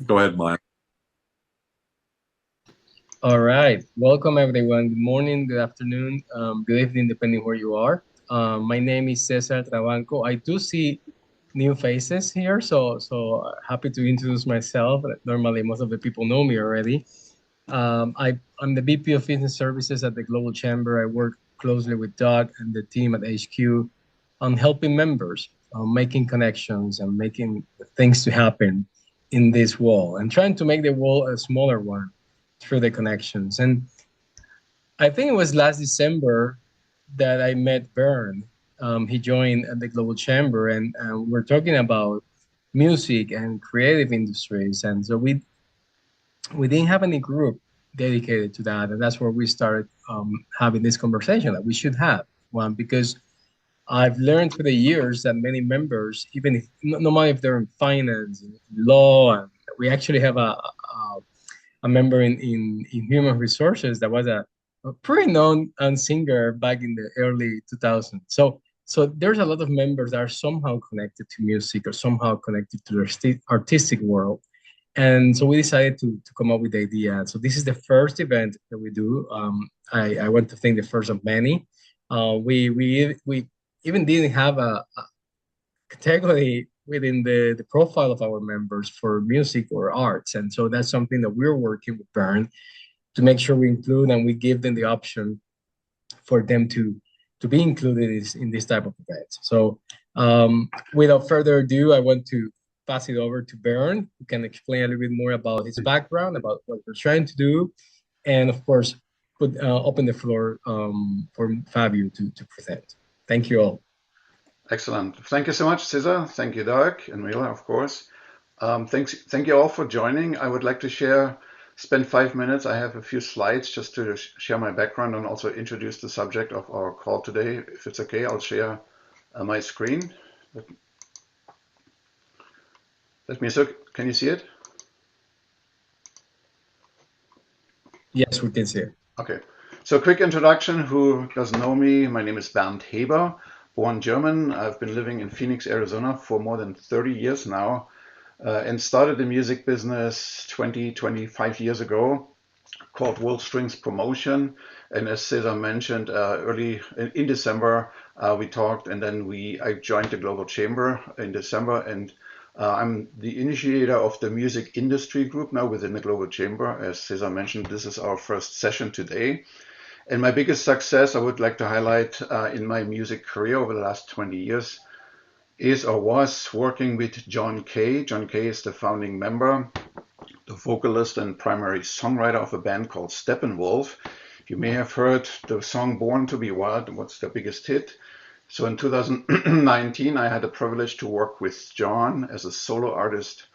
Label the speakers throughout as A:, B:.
A: Go ahead, Mike.
B: All right. Welcome, everyone. Good morning, good afternoon, good evening, depending where you are. My name is Cesar Trabanco. I do see new faces here, so happy to introduce myself. Normally, most of the people know me already. I'm the VP of Business Services at the Global Chamber. I work closely with Doug and the team at HQ on helping members, making connections and making things to happen in this world and trying to make the world a smaller one through the connections. And I think it was last December that I met Bern. He joined at the Global Chamber, and we're talking about music and creative industries. And so we didn't have any group dedicated to that, and that's where we started having this conversation that we should have one because I've learned through the years that many members, even if no matter if they're in finance, in law, and we actually have a member in human resources that was a pretty known singer back in the early 2000s. So there's a lot of members that are somehow connected to music or somehow connected to the artistic world. And so we decided to come up with the idea. So this is the first event that we do. I want to think the first of many. We even didn't have a category within the profile of our members for music or arts. And so that's something that we're working with Bern to make sure we include and we give them the option for them to be included in this type of events. So without further ado, I want to pass it over to Bern, who can explain a little bit more about his background, about what we're trying to do, and of course, open the floor for Fabio to present. Thank you all.
C: Excellent. Thank you so much, Cesar. Thank you, Doug and Mila, of course. Thank you all for joining. I would like to spend 5 minutes. I have a few slides just to share my background and also introduce the subject of our call today. If it's okay, I'll share my screen. Let me, so can you see it?
B: Yes, we can see it.
C: Okay. So quick introduction. Who doesn't know me? My name is Bernd Heber, born German. I've been living in Phoenix, Arizona for more than 30 years now, and started the music business 25 years ago, called World Strings Promotion. And as Cesar mentioned, early in December, we talked, and then I joined the Global Chamber in December, and I'm the initiator of the music industry group now within the Global Chamber. As Cesar mentioned, this is our first session today. And my biggest success I would like to highlight in my music career over the last 20 years is or was working with John Kay. John Kay is the founding member, the vocalist and primary songwriter of a band called Steppenwolf. You may have heard the song Born to be Wild, what's their biggest hit. So in 2019, I had the privilege to work with John as a solo artist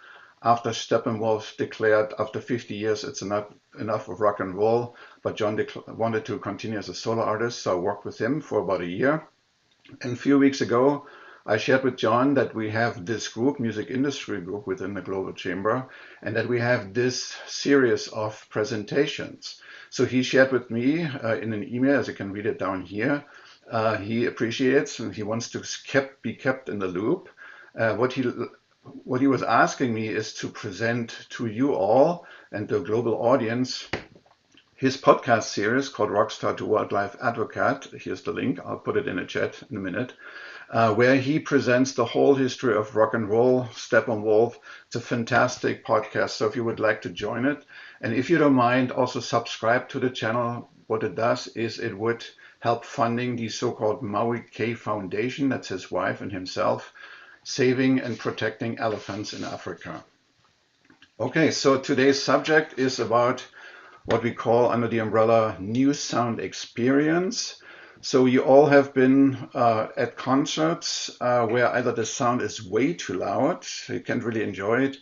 C: after Steppenwolf declared after 50 years it's enough of rock and roll, but John wanted to continue as a solo artist, so I worked with him for about a year. And a few weeks ago, I shared with John that we have this group, music industry group within the Global Chamber, and that we have this series of presentations. So he shared with me in an email, as you can read it down here, he appreciates and he wants to be kept in the loop. What he was asking me is to present to you all and the global audience his podcast series called Rockstar to Wildlife Advocate. Here's the link. I'll put it in a chat in a minute. Where he presents the whole history of rock and roll, Steppenwolf. It's a fantastic podcast. So if you would like to join it, and if you don't mind, also subscribe to the channel. What it does is it would help funding the so-called Maui K Foundation, that's his wife and himself, saving and protecting elephants in Africa. Okay, so today's subject is about what we call under the umbrella new sound experience. So you all have been at concerts where either the sound is way too loud, so you can't really enjoy it,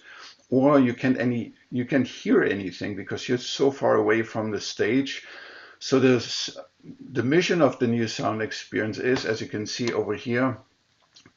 C: or you can't hear anything because you're so far away from the stage. So the mission of the new sound experience is, as you can see over here,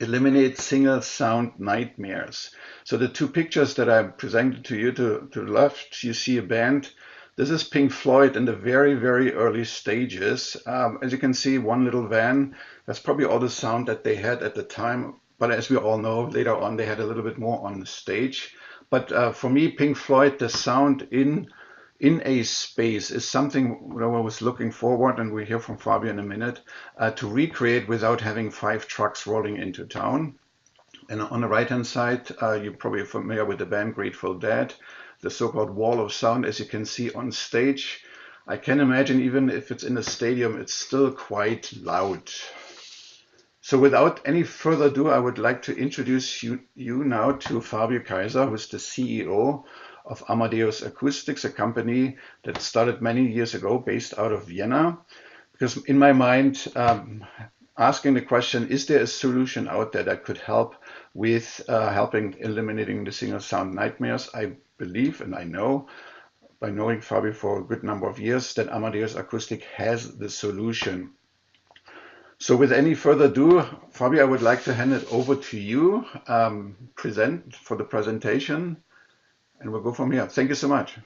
C: eliminate single sound nightmares. So the two pictures that I presented to you to the left, you see a band. This is Pink Floyd in the very, very early stages. As you can see, one little van, that's probably all the sound that they had at the time. But as we all know, later on, they had a little bit more on the stage. But for me, Pink Floyd, the sound in a space is something that I was looking forward, and we hear from Fabio in a minute, to recreate without having five trucks rolling into town. And on the right-hand side, you're probably familiar with the band Grateful Dead, the so-called wall of sound, as you can see on stage. I can imagine even if it's in a stadium, it's still quite loud. So without any further ado, I would like to introduce you now to Fabio Kaiser, who is the CEO of Amadeus Acoustics, a company that started many years ago based out of Vienna. Because in my mind, asking the question, is there a solution out there that could help with helping eliminating the single sound nightmares? I believe and I know by knowing Fabio for a good number of years that Amadeus Acoustic has the solution. So with any further ado, Fabio, I would like to hand it over to you, present for the presentation, and we'll go from here. Thank you so much.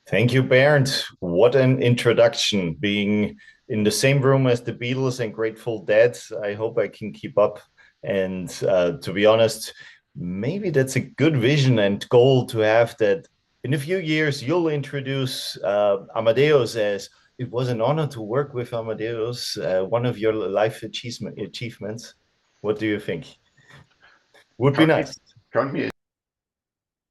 A: Thank you, Bernd. What an introduction. Being in the same room as the Beatles and Grateful Dead, I hope I can keep up. And to be honest, maybe that's a good vision and goal to have, that in a few years you'll introduce Amadeus as it was an honor to work with Amadeus, one of your life achievements. What do you think? Would be
C: Count me,
A: nice.
C: count me in.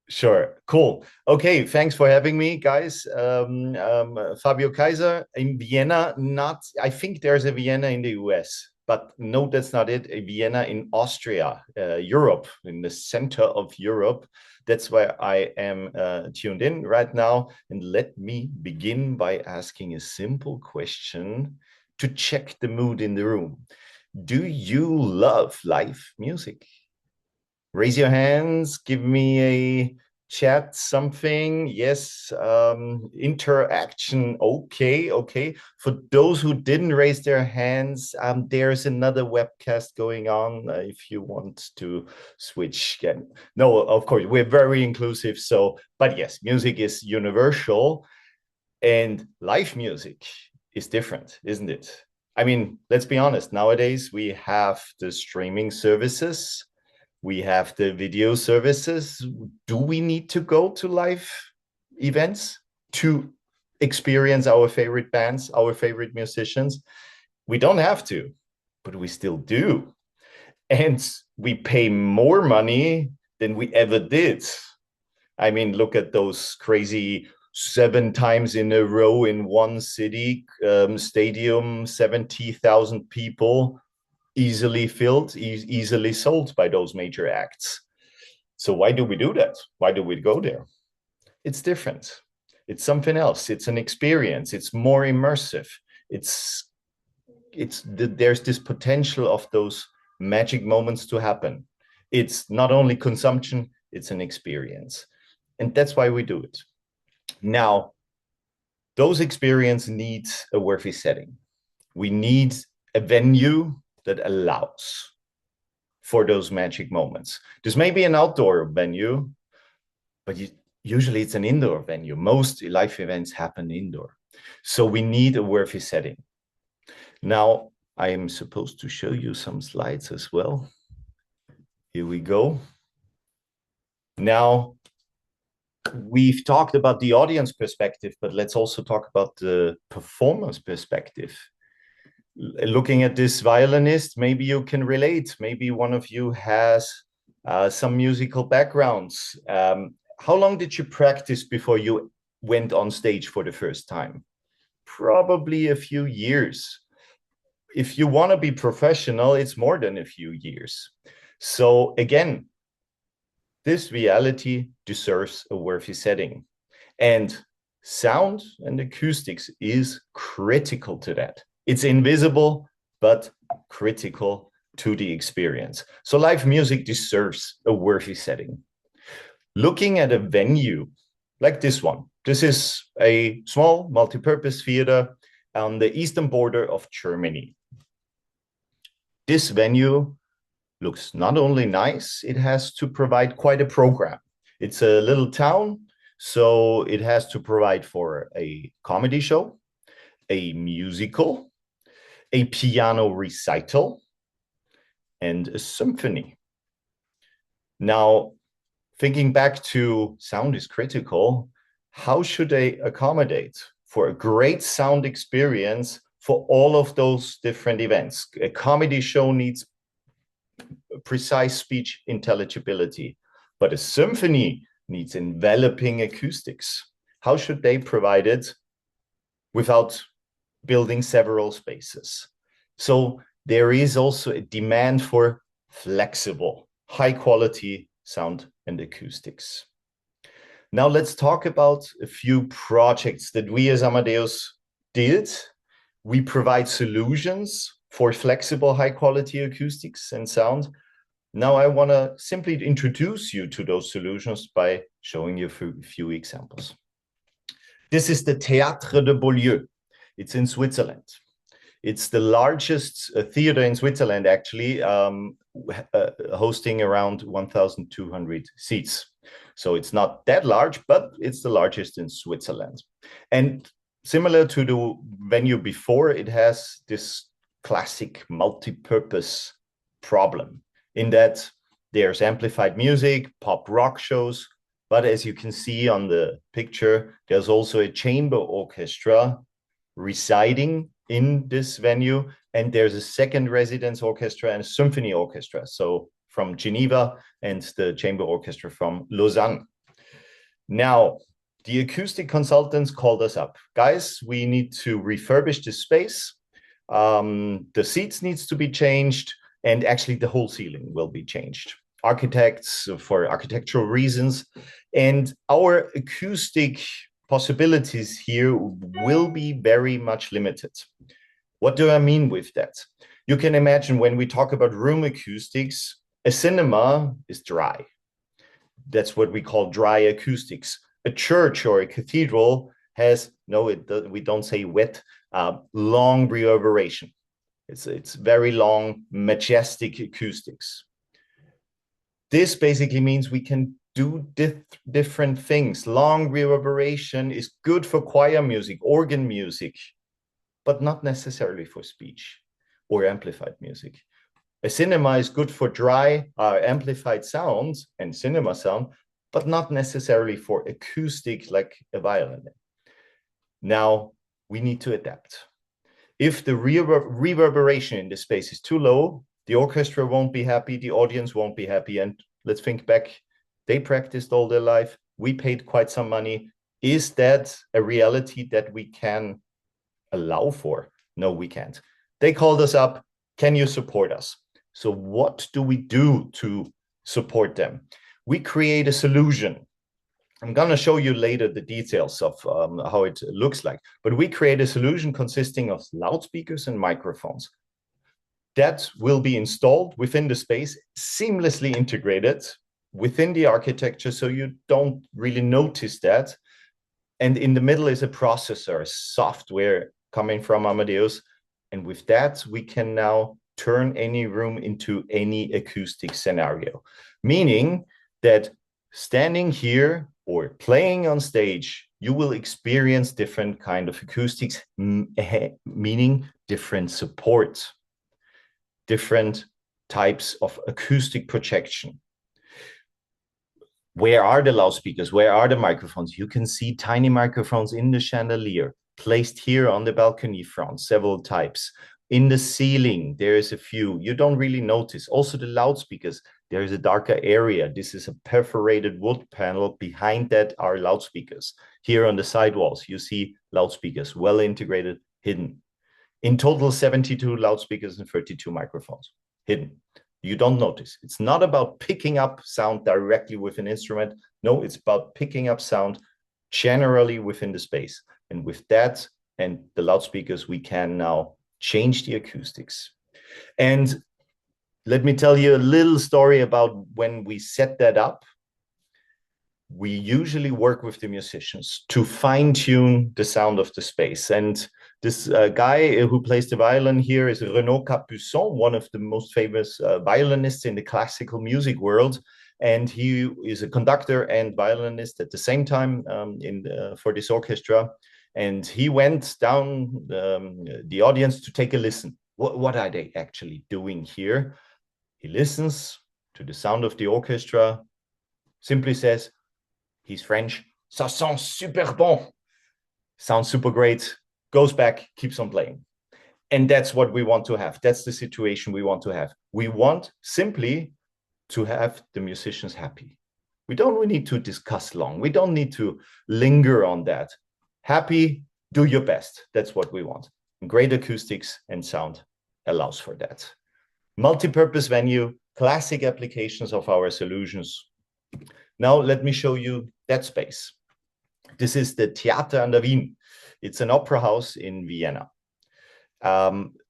A: Sure. Cool. Okay. Thanks for having me, guys. Fabio Kaiser in Vienna. Not, I think there's a Vienna in the US, but no, that's not it. A Vienna in Austria, Europe, in the center of Europe. That's where I am tuned in right now. And let me begin by asking a simple question to check the mood in the room. Do you love live music? Raise your hands, give me a chat, something. Yes, interaction. Okay, okay. For those who didn't raise their hands, there's another webcast going on if you want to switch. Again. No, of course, we're very inclusive. So, but yes, music is universal and live music is different, isn't it? I mean, let's be honest. Nowadays, we have the streaming services, we have the video services. Do we need to go to live events to experience our favorite bands, our favorite musicians? We don't have to, but we still do. And we pay more money than we ever did. I mean, look at those crazy 7 times in a row in one city, stadium, 70,000 people, easily filled, easily sold by those major acts. So why do we do that? Why do we go there? It's different. It's something else. It's an experience. It's more immersive. There's this potential of those magic moments to happen. It's not only consumption, it's an experience. And that's why we do it. Now, those experiences need a worthy setting. We need a venue that allows for those magic moments. This may be an outdoor venue, but usually it's an indoor venue. Most live events happen indoor. So we need a worthy setting. Now, I am supposed to show you some slides as well. Here we go. Now, we've talked about the audience perspective, but let's also talk about the performance perspective. Looking at this violinist, maybe you can relate. Maybe one of you has some musical backgrounds. How long did you practice before you went on stage for the first time? Probably a few years. If you want to be professional, it's more than a few years. So again, this reality deserves a worthy setting. And sound and acoustics is critical to that. It's invisible, but critical to the experience. So live music deserves a worthy setting. Looking at a venue like this one, this is a small multi-purpose theater on the eastern border of Germany. This venue looks not only nice, it has to provide quite a program. It's a little town, so it has to provide for a comedy show, a musical, a piano recital, and a symphony. Now, thinking back to sound is critical, how should they accommodate for a great sound experience for all of those different events? A comedy show needs precise speech intelligibility, but a symphony needs enveloping acoustics. How should they provide it without building several spaces? So there is also a demand for flexible, high quality sound and acoustics. Now let's talk about a few projects that we as Amadeus did. We provide solutions for flexible, high quality acoustics and sound. Now I want to simply introduce you to those solutions by showing you a few examples. This is the Théâtre de Beaulieu. It's in Switzerland. It's the largest theater in Switzerland, actually, hosting around 1,200 seats. So it's not that large, but it's the largest in Switzerland. And similar to the venue before, it has this classic multi-purpose problem in that there's amplified music, pop rock shows, but as you can see on the picture, there's also a chamber orchestra residing in this venue, and there's a second residence orchestra and a symphony orchestra, so from Geneva and the chamber orchestra from Lausanne. Now, the acoustic consultants called us up. Guys, we need to refurbish this space. The seats needs to be changed, and actually the whole ceiling will be changed. Architects for architectural reasons, and our acoustic possibilities here will be very much limited. What do I mean with that? You can imagine when we talk about room acoustics, a cinema is dry. That's what we call dry acoustics. A church or a cathedral has, we don't say wet, long reverberation. It's very long, majestic acoustics. This basically means we can do different things. Long reverberation is good for choir music, organ music, but not necessarily for speech or amplified music. A cinema is good for dry, amplified sounds and cinema sound, but not necessarily for acoustic like a violin. Now, we need to adapt. If the reverberation in the space is too low, the orchestra won't be happy, the audience won't be happy. And let's think back, they practiced all their life, we paid quite some money. Is that a reality that we can allow for? No, we can't. They called us up, can you support us? So what do we do to support them? We create a solution. I'm going to show you later the details of how it looks like, but we create a solution consisting of loudspeakers and microphones that will be installed within the space, seamlessly integrated within the architecture, so you don't really notice that. And in the middle is a processor, software coming from Amadeus. And with that, we can now turn any room into any acoustic scenario, meaning that standing here or playing on stage, you will experience different kind of acoustics, meaning different support, different types of acoustic projection. Where are the loudspeakers? Where are the microphones? You can see tiny microphones in the chandelier, placed here on the balcony front, several types. In the ceiling, there is a few. You don't really notice. Also the loudspeakers, there is a darker area. This is a perforated wood panel. Behind that are loudspeakers. Here on the sidewalls, you see loudspeakers, well integrated, hidden. In total, 72 loudspeakers and 32 microphones, hidden. You don't notice. It's not about picking up sound directly with an instrument. No, it's about picking up sound generally within the space. And with that and the loudspeakers, we can now change the acoustics. And let me tell you a little story about when we set that up. We usually work with the musicians to fine-tune the sound of the space. And this guy who plays the violin here is Renaud Capuçon, one of the most famous violinists in the classical music world. And he is a conductor and violinist at the same time for this orchestra. And he went down the audience to take a listen. What are they actually doing here? He listens to the sound of the orchestra, simply says, he's French, ça sent super bon, sounds super great, goes back, keeps on playing. And that's what we want to have. That's the situation we want to have. We want simply to have the musicians happy. We don't need to discuss long. We don't need to linger on that. Happy, do your best. That's what we want. And great acoustics and sound allows for that. Multi-purpose venue, classic applications of our solutions. Now let me show you that space. This is the Theater an der Wien. It's an opera house in Vienna.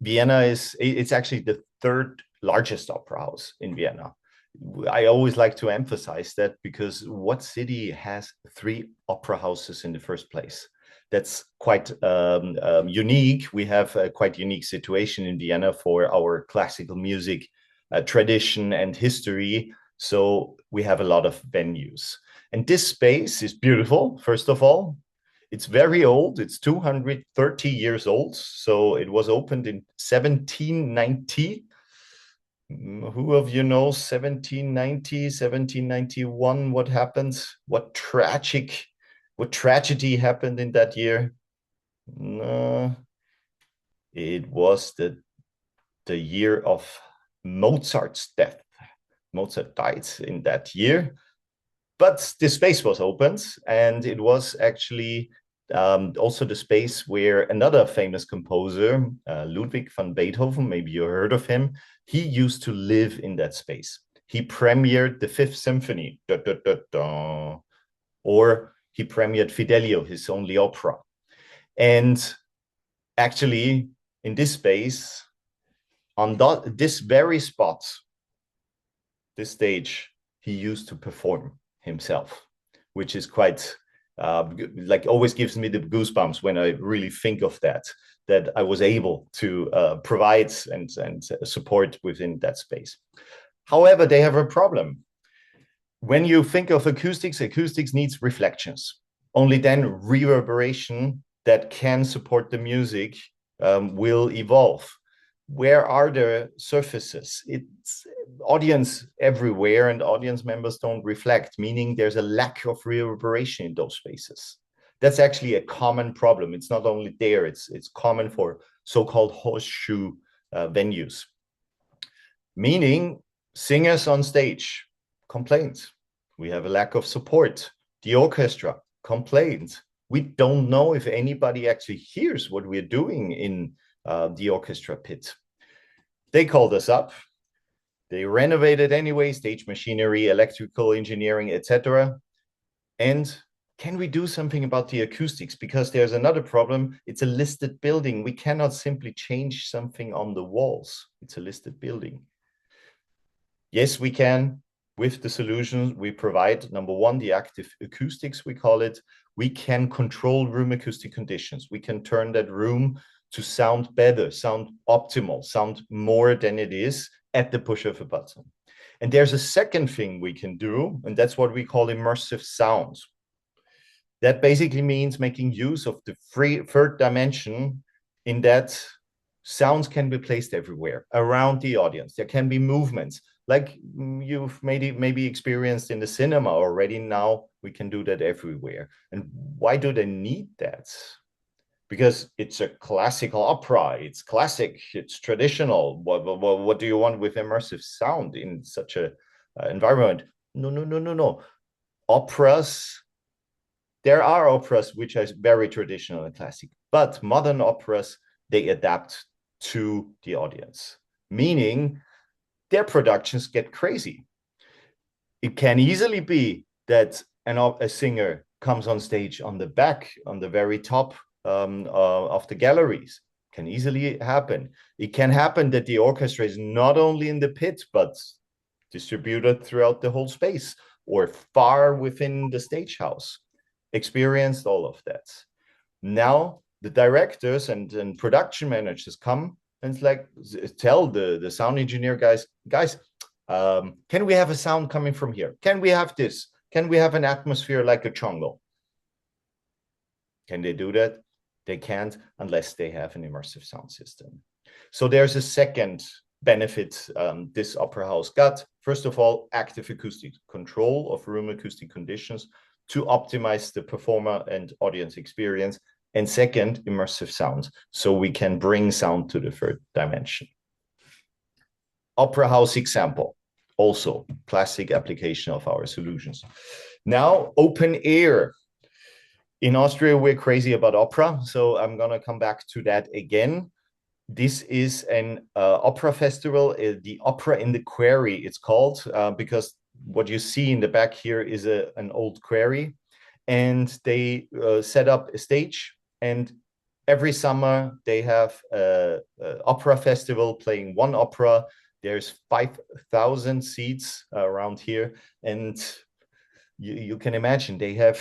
A: Vienna it's actually the third largest opera house in Vienna. I always like to emphasize that because what city has 3 opera houses in the first place? That's quite unique. We have a quite unique situation in Vienna for our classical music tradition and history. So we have a lot of venues. And this space is beautiful, first of all. It's very old. It's 230 years old. So it was opened in 1790. Who of you knows 1790, 1791? What happened? What tragedy happened in that year? No, it was the year of Mozart's death. Mozart died in that year. But the space was opened, and it was actually also the space where another famous composer, Ludwig van Beethoven, maybe you heard of him, he used to live in that space. He premiered the Fifth Symphony, da, da, da, da, or he premiered Fidelio, his only opera. And actually, in this space, on this very spot, this stage, he used to perform himself, which is quite like always gives me the goosebumps when I really think of that I was able to provide and support within that space. However, they have a problem. When you think of acoustics needs reflections. Only then reverberation that can support the music will evolve. Where are the surfaces? It's audience everywhere, and audience members don't reflect, meaning there's a lack of reverberation in those spaces. That's actually a common problem. It's not only there, it's common for so-called horseshoe venues. Meaning singers on stage complained. We have a lack of support. The orchestra complained. We don't know if anybody actually hears what we're doing in the orchestra pit. They called us up. They renovated anyway, stage machinery, electrical engineering, etc. And can we do something about the acoustics? Because there's another problem. It's a listed building. We cannot simply change something on the walls. It's a listed building. Yes, we can. With the solutions we provide, number one, the active acoustics, we call it. We can control room acoustic conditions. We can turn that room to sound better, sound optimal, sound more than it is at the push of a button. And there's a second thing we can do, and that's what we call immersive sounds. That basically means making use of the third dimension in that sounds can be placed everywhere around the audience. There can be movements like you've maybe experienced in the cinema already. Now we can do that everywhere. And why do they need that? Because it's a classical opera, it's classic, it's traditional. What do you want with immersive sound in such a environment? No. Operas, there are operas which are very traditional and classic, but modern operas, they adapt to the audience, meaning their productions get crazy. It can easily be that a singer comes on stage on the back, on the very top of the galleries. Can easily happen. It can happen that the orchestra is not only in the pit, but distributed throughout the whole space or far within the stage house. Experienced all of that. Now the directors and production managers come and it's like tell the sound engineer guys, can we have a sound coming from here? Can we have this? Can we have an atmosphere like a jungle? Can they do that? They can't unless they have an immersive sound system. So there's a second benefit this opera house got. First of all, active acoustic control of room acoustic conditions to optimize the performer and audience experience. And second, immersive sound, so we can bring sound to the third dimension. Opera house example, also classic application of our solutions. Now, open air. In Austria, we're crazy about opera, so I'm gonna come back to that again. This is an opera festival, the Opera in the Quarry, it's called, because what you see in the back here is an old quarry, and they set up a stage, and every summer they have an opera festival playing one opera. There's 5,000 seats around here, and you can imagine they have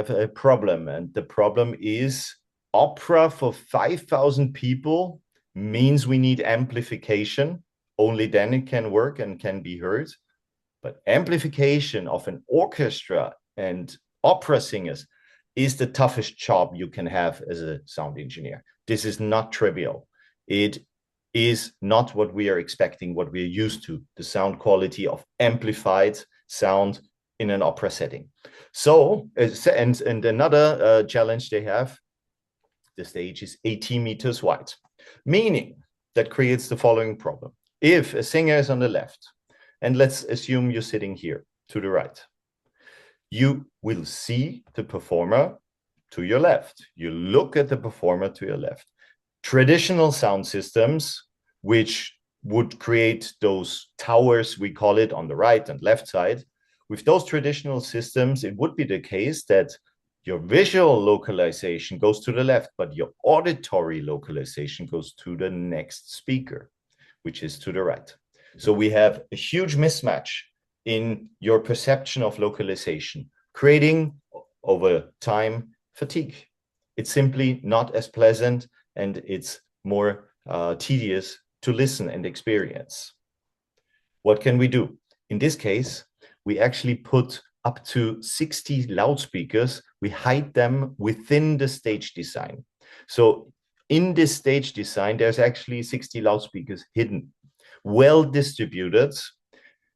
A: a problem, and the problem is opera for 5,000 people means we need amplification. Only then it can work and can be heard. But amplification of an orchestra and opera singers is the toughest job you can have as a sound engineer. This is not trivial. It is not what we are expecting, what we are used to, the sound quality of amplified sound in an opera setting. So, and another challenge they have, the stage is 80 meters wide, meaning that creates the following problem. If a singer is on the left, and let's assume you're sitting here to the right, you will see the performer to your left. You look at the performer to your left. Traditional sound systems, which would create those towers, we call it, on the right and left side, with those traditional systems, it would be the case that your visual localization goes to the left, but your auditory localization goes to the next speaker, which is to the right. So we have a huge mismatch in your perception of localization, creating over time fatigue. It's simply not as pleasant, and it's more tedious to listen and experience. What can we do? In this case, we actually put up to 60 loudspeakers. We hide them within the stage design. So in this stage design, there's actually 60 loudspeakers hidden, well distributed.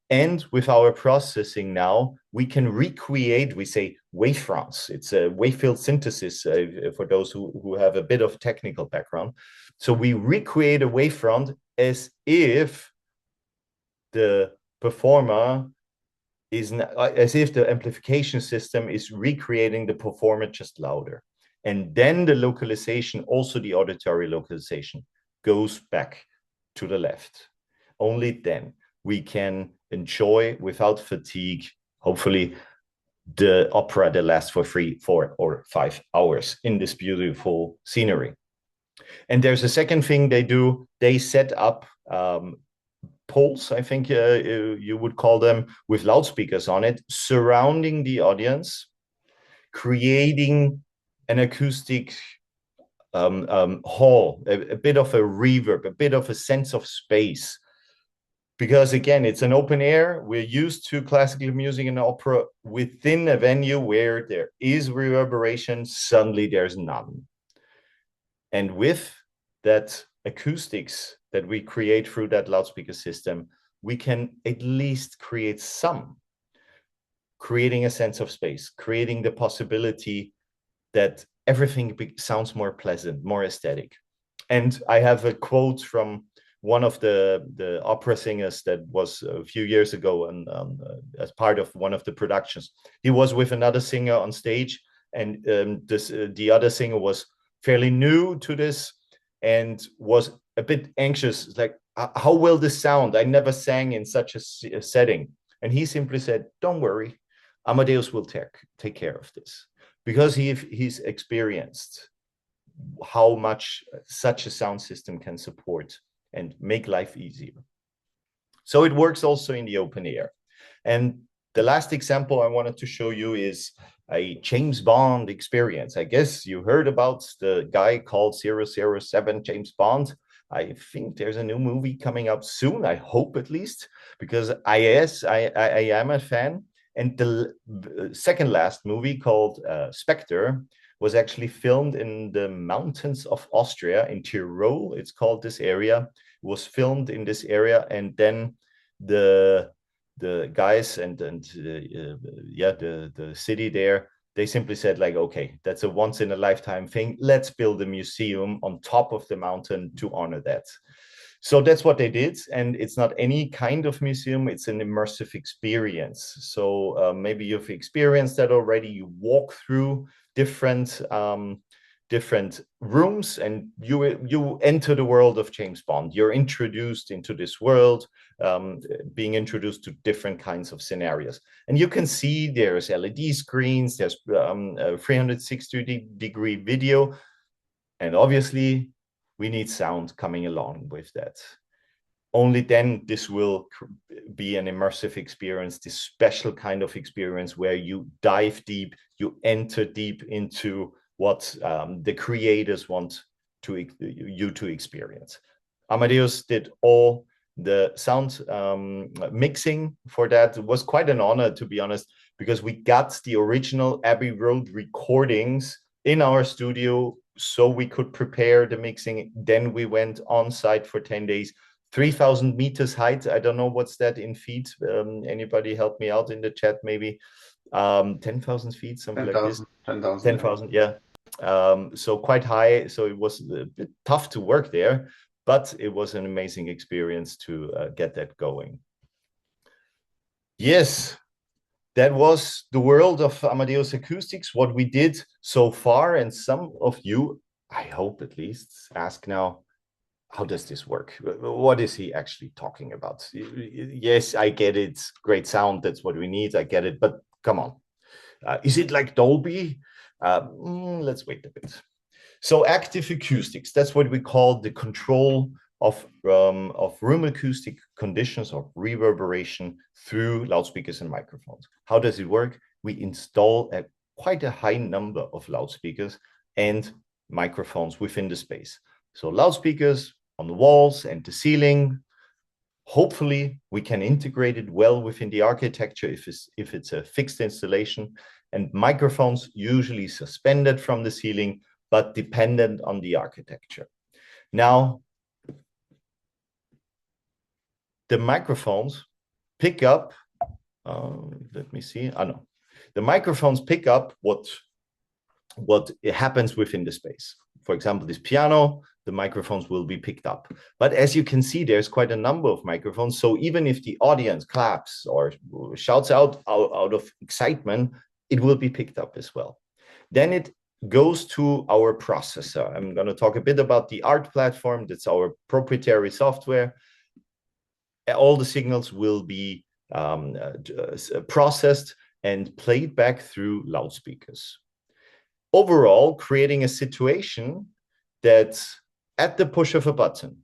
A: And with our processing now, we can recreate, we say, wavefronts. It's a wave-field synthesis for those who have a bit of technical background. So we recreate a wavefront as if the performer is, as if the amplification system is recreating the performer just louder. And then the localization, also the auditory localization, goes back to the left. Only then we can enjoy without fatigue, hopefully, the opera that lasts for 3, 4, or 5 hours in this beautiful scenery. And there's a second thing they do. They set up poles, I think you would call them, with loudspeakers on it, surrounding the audience, creating an acoustic hall, a bit of a reverb, a bit of a sense of space. Because again, it's an open air. We're used to classical music and opera within a venue where there is reverberation. Suddenly there's none. And with that acoustics that we create through that loudspeaker system, we can at least create some, creating a sense of space, creating the possibility that everything sounds more pleasant, more aesthetic. And I have a quote from one of the opera singers that was a few years ago, and as part of one of the productions. He was with another singer on stage, and the other singer was fairly new to this and was a bit anxious, like, how will this sound? I never sang in such a setting. And he simply said, don't worry, Amadeus will take care of this, because he's experienced how much such a sound system can support and make life easier. So it works also in the open air. And the last example I wanted to show you is a James Bond experience. I guess you heard about the guy called 007 James Bond. I think there's a new movie coming out soon, I hope at least, because I am a fan. And the second last movie, called Spectre, was actually filmed in the mountains of Austria, in Tyrol, it's called, this area, was filmed in this area, and then the guys and yeah, the city there, they simply said like, okay, that's a once in a lifetime thing. Let's build a museum on top of the mountain to honor that. So that's what they did, and it's not any kind of museum, it's an immersive experience. So maybe you've experienced that already. You walk through different different rooms, and you enter the world of James Bond. You're introduced into this world, being introduced to different kinds of scenarios. And you can see there's LED screens, there's 360-degree video, and obviously we need sound coming along with that. Only then this will be an immersive experience, this special kind of experience where you dive deep, you enter deep into what the creators want you to experience. Amadeus did all the sound mixing for that. It was quite an honor, to be honest, because we got the original Abbey Road recordings in our studio so we could prepare the mixing. Then we went on site for 10 days, 3,000 meters height. I don't know what's that in feet. Anybody help me out in the chat, maybe? 10,000 feet, something 10, like this.
C: 10,000.
A: 10,000, yeah. So quite high. So it was a bit tough to work there, but it was an amazing experience to get that going. Yes, that was the world of Amadeus Acoustics, what we did so far. And some of you, I hope at least, ask now, how does this work? What is he actually talking about? Yes, I get it. Great sound. That's what we need. I get it. But come on. Is it like Dolby? Let's wait a bit. So active acoustics, that's what we call the control of room acoustic conditions or reverberation through loudspeakers and microphones. How does it work? We install quite a high number of loudspeakers and microphones within the space. So loudspeakers on the walls and the ceiling. Hopefully, we can integrate it well within the architecture if it's a fixed installation, and microphones usually suspended from the ceiling, but dependent on the architecture. Now, the microphones pick up, let me see, no. The microphones pick up what happens within the space. For example, this piano, the microphones will be picked up. But as you can see, there's quite a number of microphones. So even if the audience claps or shouts out of excitement, it will be picked up as well. Then it goes to our processor. I'm going to talk a bit about the ART platform. That's our proprietary software. All the signals will be processed and played back through loudspeakers. Overall, creating a situation that at the push of a button,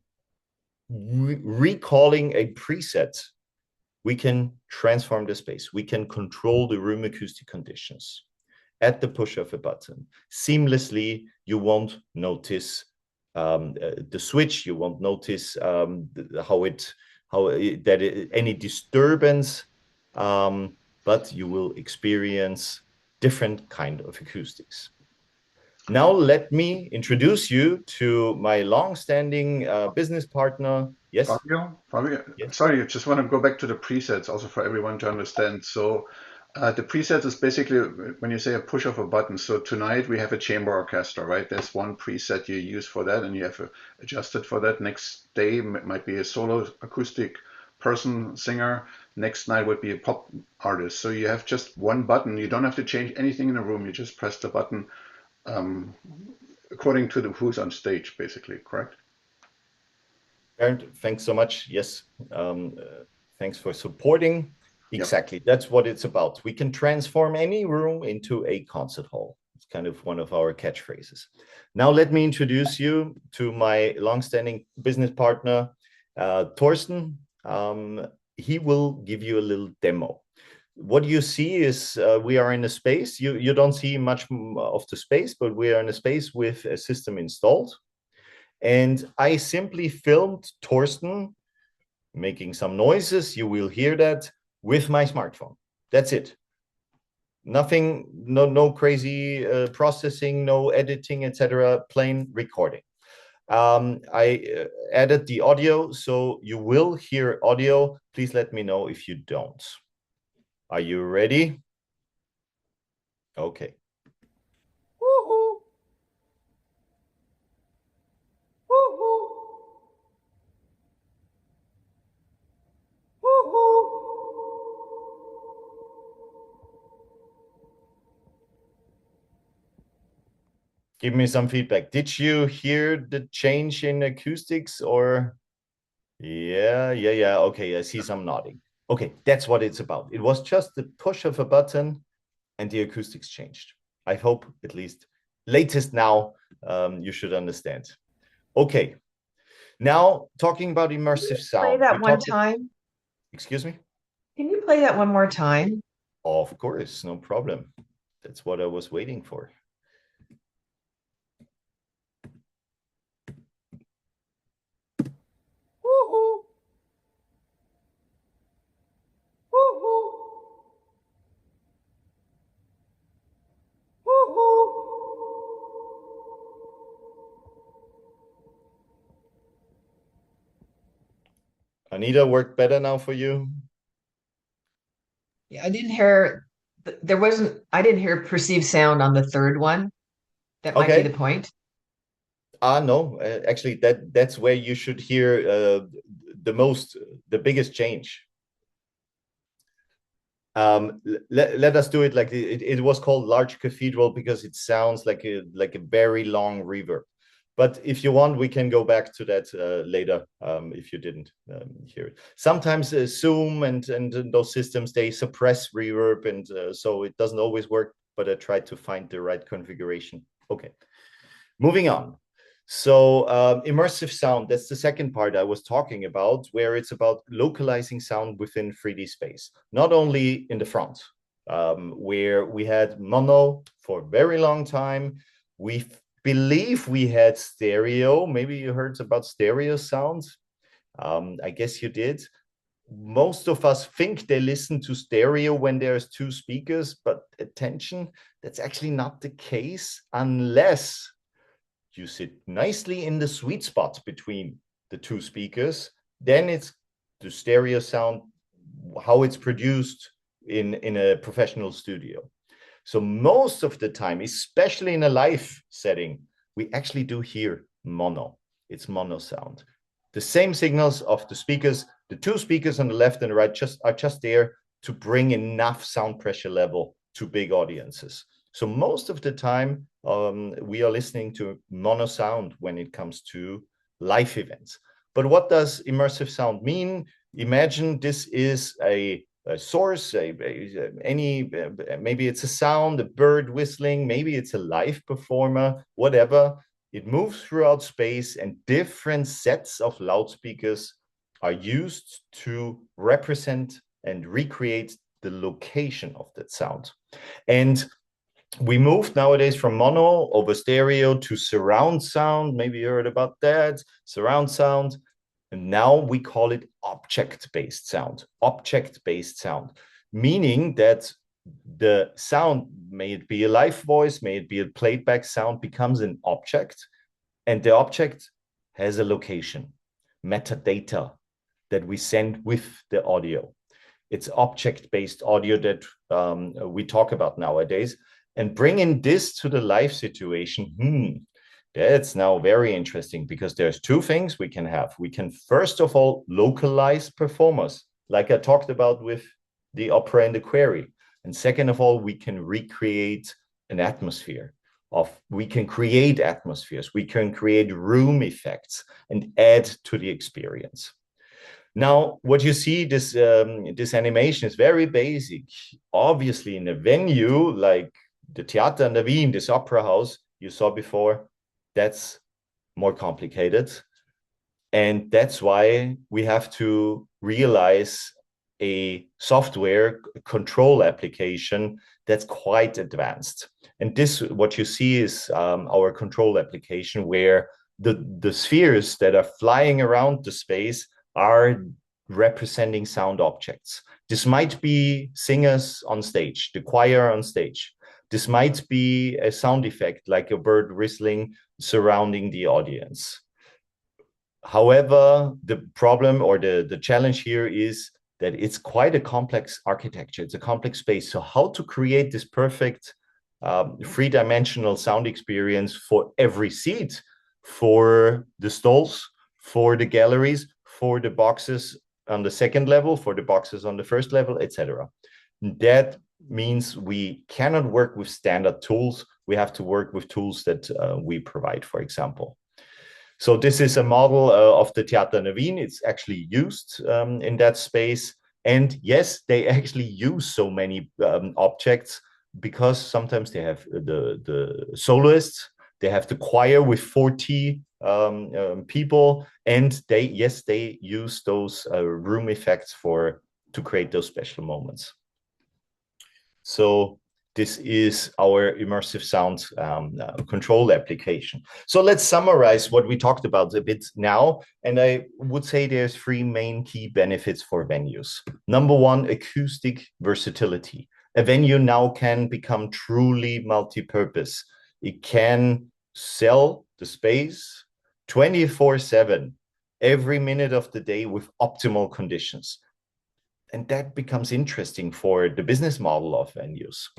A: recalling a preset, we can transform the space. We can control the room acoustic conditions at the push of a button. Seamlessly, you won't notice the switch. You won't notice any disturbance, but you will experience different kind of acoustics. Now, let me introduce you to my long-standing business partner. Yes?
C: Fabio,
A: yes?
C: Sorry, I just want to go back to the presets also for everyone to understand. So the presets is basically when you say a push of a button. So tonight we have a chamber orchestra, right? There's one preset you use for that and you have adjusted for that. Next day might be a solo acoustic person, singer. Next night would be a pop artist. So you have just one button. You don't have to change anything in the room. You just press the button according to who's on stage, basically, correct?
A: Bernd, thanks so much. Yes, thanks for supporting. Exactly, that's what it's about. We can transform any room into a concert hall. It's kind of one of our catchphrases. Now, let me introduce you to my long-standing business partner, Thorsten. He will give you a little demo. What you see is we are in a space. You don't see much of the space, but we are in a space with a system installed. And I simply filmed Thorsten making some noises. You will hear that with my smartphone. That's it. Nothing, no crazy processing, no editing, etc. Plain recording. I added the audio, so you will hear audio. Please let me know if you don't. Are you ready? Okay. Woo-hoo. Woo-hoo. Give me some feedback. Did you hear the change in acoustics or? Yeah. Okay, I see some nodding. Okay, that's what it's about. It was just the push of a button and the acoustics changed. I hope at least latest now you should understand. Okay, now talking about immersive sound.
D: Play that one time.
A: Excuse me?
D: Can you play that one more time?
A: Of course, no problem. That's what I was waiting for. Woo-hoo. Woo-hoo. Woo-hoo. Anita, worked better now for you?
D: Yeah, I didn't hear, I didn't hear perceived sound on the third one. That might be the point.
A: No, actually, that's where you should hear the biggest change. Let us do it like it was called Large Cathedral because it sounds like a very long reverb. But if you want, we can go back to that later if you didn't hear it. Sometimes Zoom and those systems, they suppress reverb, and so it doesn't always work, but I tried to find the right configuration. Okay, moving on. So immersive sound, that's the second part I was talking about, where it's about localizing sound within 3D space, not only in the front, where we had mono for a very long time. We believe we had stereo. Maybe you heard about stereo sounds. I guess you did. Most of us think they listen to stereo when there's two speakers, but attention, that's actually not the case unless you sit nicely in the sweet spot between the two speakers. Then it's the stereo sound, how it's produced in a professional studio. So most of the time, especially in a live setting, we actually do hear mono. It's mono sound. The same signals of the speakers, the two speakers on the left and the right are just there to bring enough sound pressure level to big audiences. So most of the time, we are listening to mono sound when it comes to live events. But what does immersive sound mean? Imagine this is a source, maybe it's a sound, a bird whistling, maybe it's a live performer, whatever. It moves throughout space and different sets of loudspeakers are used to represent and recreate the location of that sound. And we moved nowadays from mono over stereo to surround sound. Maybe you heard about that, surround sound. And now we call it object-based sound, meaning that the sound, may it be a live voice, may it be a playback sound, becomes an object, and the object has a location, metadata that we send with the audio. It's object-based audio that we talk about nowadays. And bringing this to the live situation, that's now very interesting because there's two things we can have. We can, first of all, localize performers, like I talked about with the opera and the query. And second of all, we can recreate an atmosphere. We can create atmospheres, we can create room effects and add to the experience. Now, what you see, this animation is very basic. Obviously, in a venue like the Theater an der Wien, this opera house you saw before, that's more complicated. And that's why we have to realize a software control application that's quite advanced. And this, what you see is our control application where the spheres that are flying around the space are representing sound objects. This might be singers on stage, the choir on stage. This might be a sound effect like a bird whistling surrounding the audience. However, the problem or the challenge here is that it's quite a complex architecture. It's a complex space. So how to create this perfect three-dimensional sound experience for every seat, for the stalls, for the galleries, for the boxes on the second level, for the boxes on the first level, etc. That means we cannot work with standard tools. We have to work with tools that we provide, for example. So this is a model of the Theater Navin. It's actually used in that space. And yes, they actually use so many objects because sometimes they have the soloists, they have the choir with 40 people, and they use those room effects to create those special moments. So this is our immersive sound control application. So let's summarize what we talked about a bit now. And I would say there's three main key benefits for venues. Number one, acoustic versatility. A venue now can become truly multi-purpose. It can sell the space 24/7, every minute of the day with optimal conditions. And that becomes interesting for the business model of venues.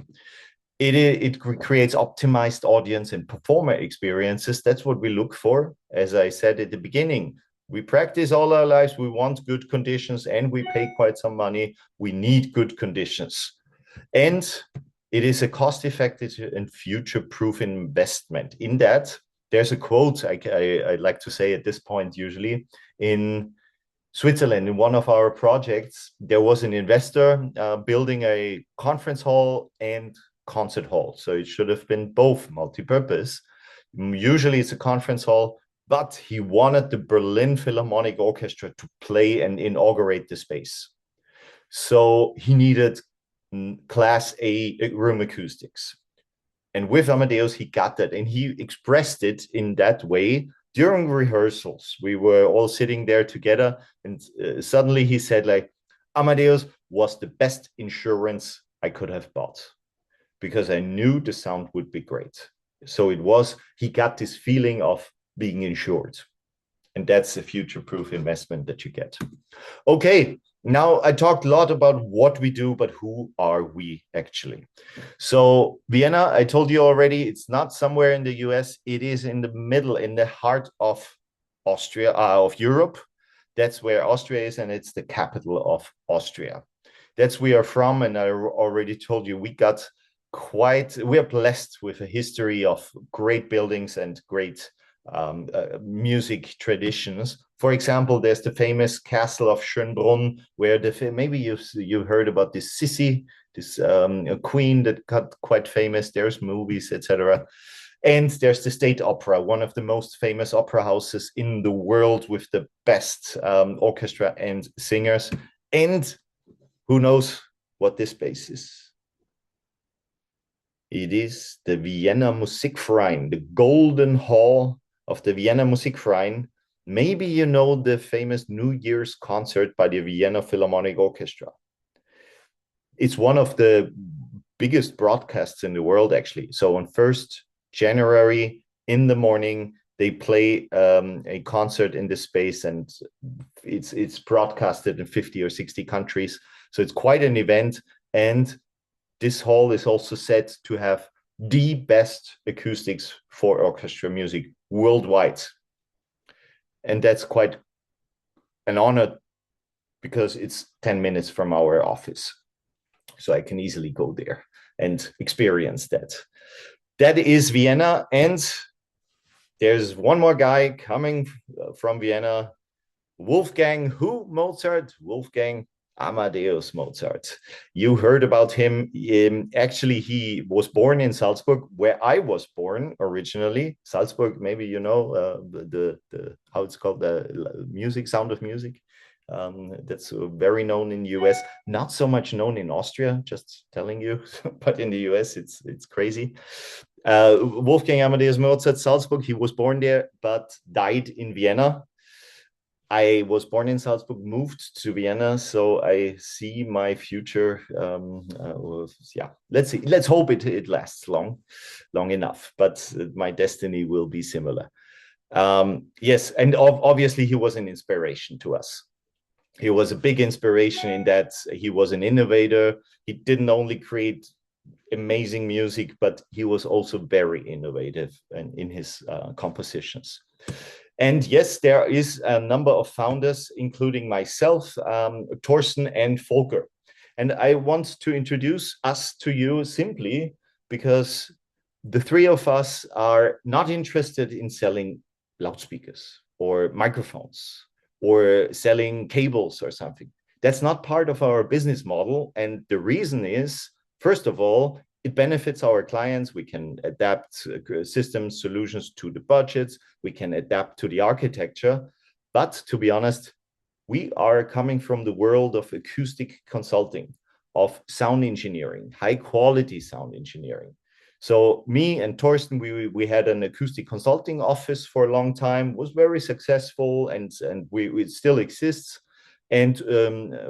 A: It creates optimized audience and performer experiences. That's what we look for. As I said at the beginning, we practice all our lives. We want good conditions and we pay quite some money. We need good conditions. And it is a cost-effective and future-proof investment. In that, there's a quote I like to say at this point usually. In Switzerland, in one of our projects, there was an investor building a conference hall and concert hall. So it should have been both multi-purpose. Usually it's a conference hall, but he wanted the Berlin Philharmonic Orchestra to play and inaugurate the space. So he needed Class A room acoustics. And with Amadeus, he got that, and he expressed it in that way during rehearsals. We were all sitting there together, and suddenly he said, like, Amadeus was the best insurance I could have bought because I knew the sound would be great. So he got this feeling of being insured. And that's a future-proof investment that you get. Okay, now I talked a lot about what we do, but who are we actually? So Vienna, I told you already, it's not somewhere in the US. It is in the middle, in the heart of Austria, of Europe. That's where Austria is, and it's the capital of Austria. That's where we are from, and I already told you we are blessed with a history of great buildings and great music traditions. For example, there's the famous castle of Schönbrunn, where maybe you heard about this Sissi, this queen that got quite famous. There's movies, etc. And there's the State Opera, one of the most famous opera houses in the world with the best orchestra and singers. And who knows what this space is? It is the Vienna Musikverein, the golden hall of the Vienna Musikverein. Maybe you know the famous New Year's concert by the Vienna Philharmonic Orchestra. It's one of the biggest broadcasts in the world, actually. So on 1st January in the morning, they play a concert in this space, and it's broadcasted in 50 or 60 countries. So it's quite an event. And this hall is also said to have the best acoustics for orchestra music worldwide. And that's quite an honor because it's 10 minutes from our office. So I can easily go there and experience that. That is Vienna. And there's one more guy coming from Vienna, Wolfgang Mozart? Wolfgang Amadeus Mozart. You heard about him. Actually, he was born in Salzburg, where I was born originally. Salzburg, maybe you know the how it's called, the music, Sound of Music. That's very known in the US. Not so much known in Austria, just telling you. But in the US, it's crazy. Wolfgang Amadeus Mozart, Salzburg. He was born there, but died in Vienna. I was born in Salzburg, moved to Vienna, so I see my future. Yeah, let's see. Let's hope it lasts long enough. But my destiny will be similar. Yes, and obviously he was an inspiration to us. He was a big inspiration in that he was an innovator. He didn't only create amazing music, but he was also very innovative in his compositions. And yes, there is a number of founders, including myself, Torsten and Volker. And I want to introduce us to you simply because the three of us are not interested in selling loudspeakers or microphones or selling cables or something. That's not part of our business model. And the reason is, first of all, it benefits our clients. We can adapt systems, solutions to the budgets. We can adapt to the architecture. But to be honest, we are coming from the world of acoustic consulting, of sound engineering, high quality sound engineering. So me and Torsten, we had an acoustic consulting office for a long time, was very successful, and it still exists. And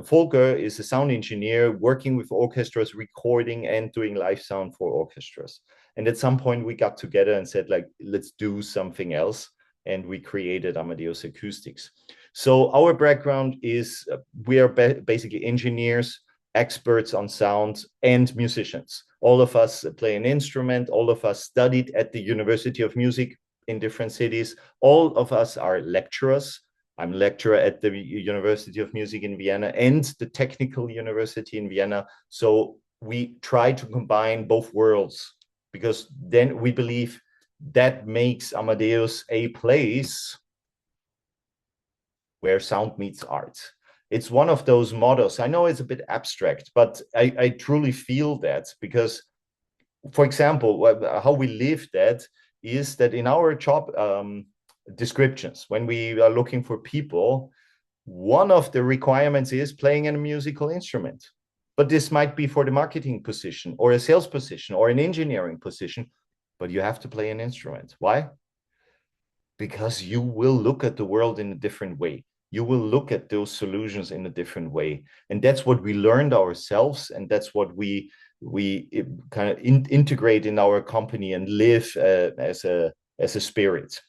A: Volker is a sound engineer working with orchestras, recording and doing live sound for orchestras. And at some point we got together and said, like, let's do something else. And we created Amadeus Acoustics. So our background is we are basically engineers, experts on sound, and musicians. All of us play an instrument. All of us studied at the University of Music in different cities. All of us are lecturers. I'm a lecturer at the University of Music in Vienna and the Technical University in Vienna. So we try to combine both worlds because then we believe that makes Amadeus a place where sound meets art. It's one of those models. I know it's a bit abstract, but I truly feel that because, for example, how we live that is that in our job descriptions, when we are looking for people, one of the requirements is playing a musical instrument. But this might be for the marketing position or a sales position or an engineering position, but you have to play an instrument. Why? Because you will look at the world in a different way. You will look at those solutions in a different way. And that's what we learned ourselves. And that's what we kind of integrate in our company and live as a spirit.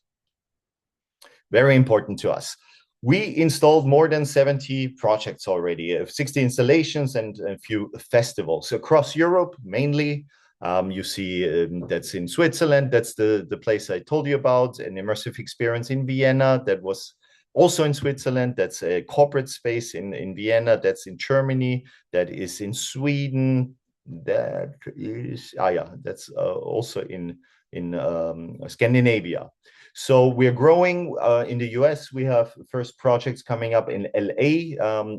A: Very important to us. We installed more than 70 projects already, 60 installations and a few festivals across Europe, mainly. You see that's in Switzerland. That's the place I told you about, an immersive experience in Vienna. That was also in Switzerland. That's a corporate space in Vienna. That's in Germany. That is in Sweden. That is, that's also in Scandinavia. So we're growing in the US. We have first projects coming up in LA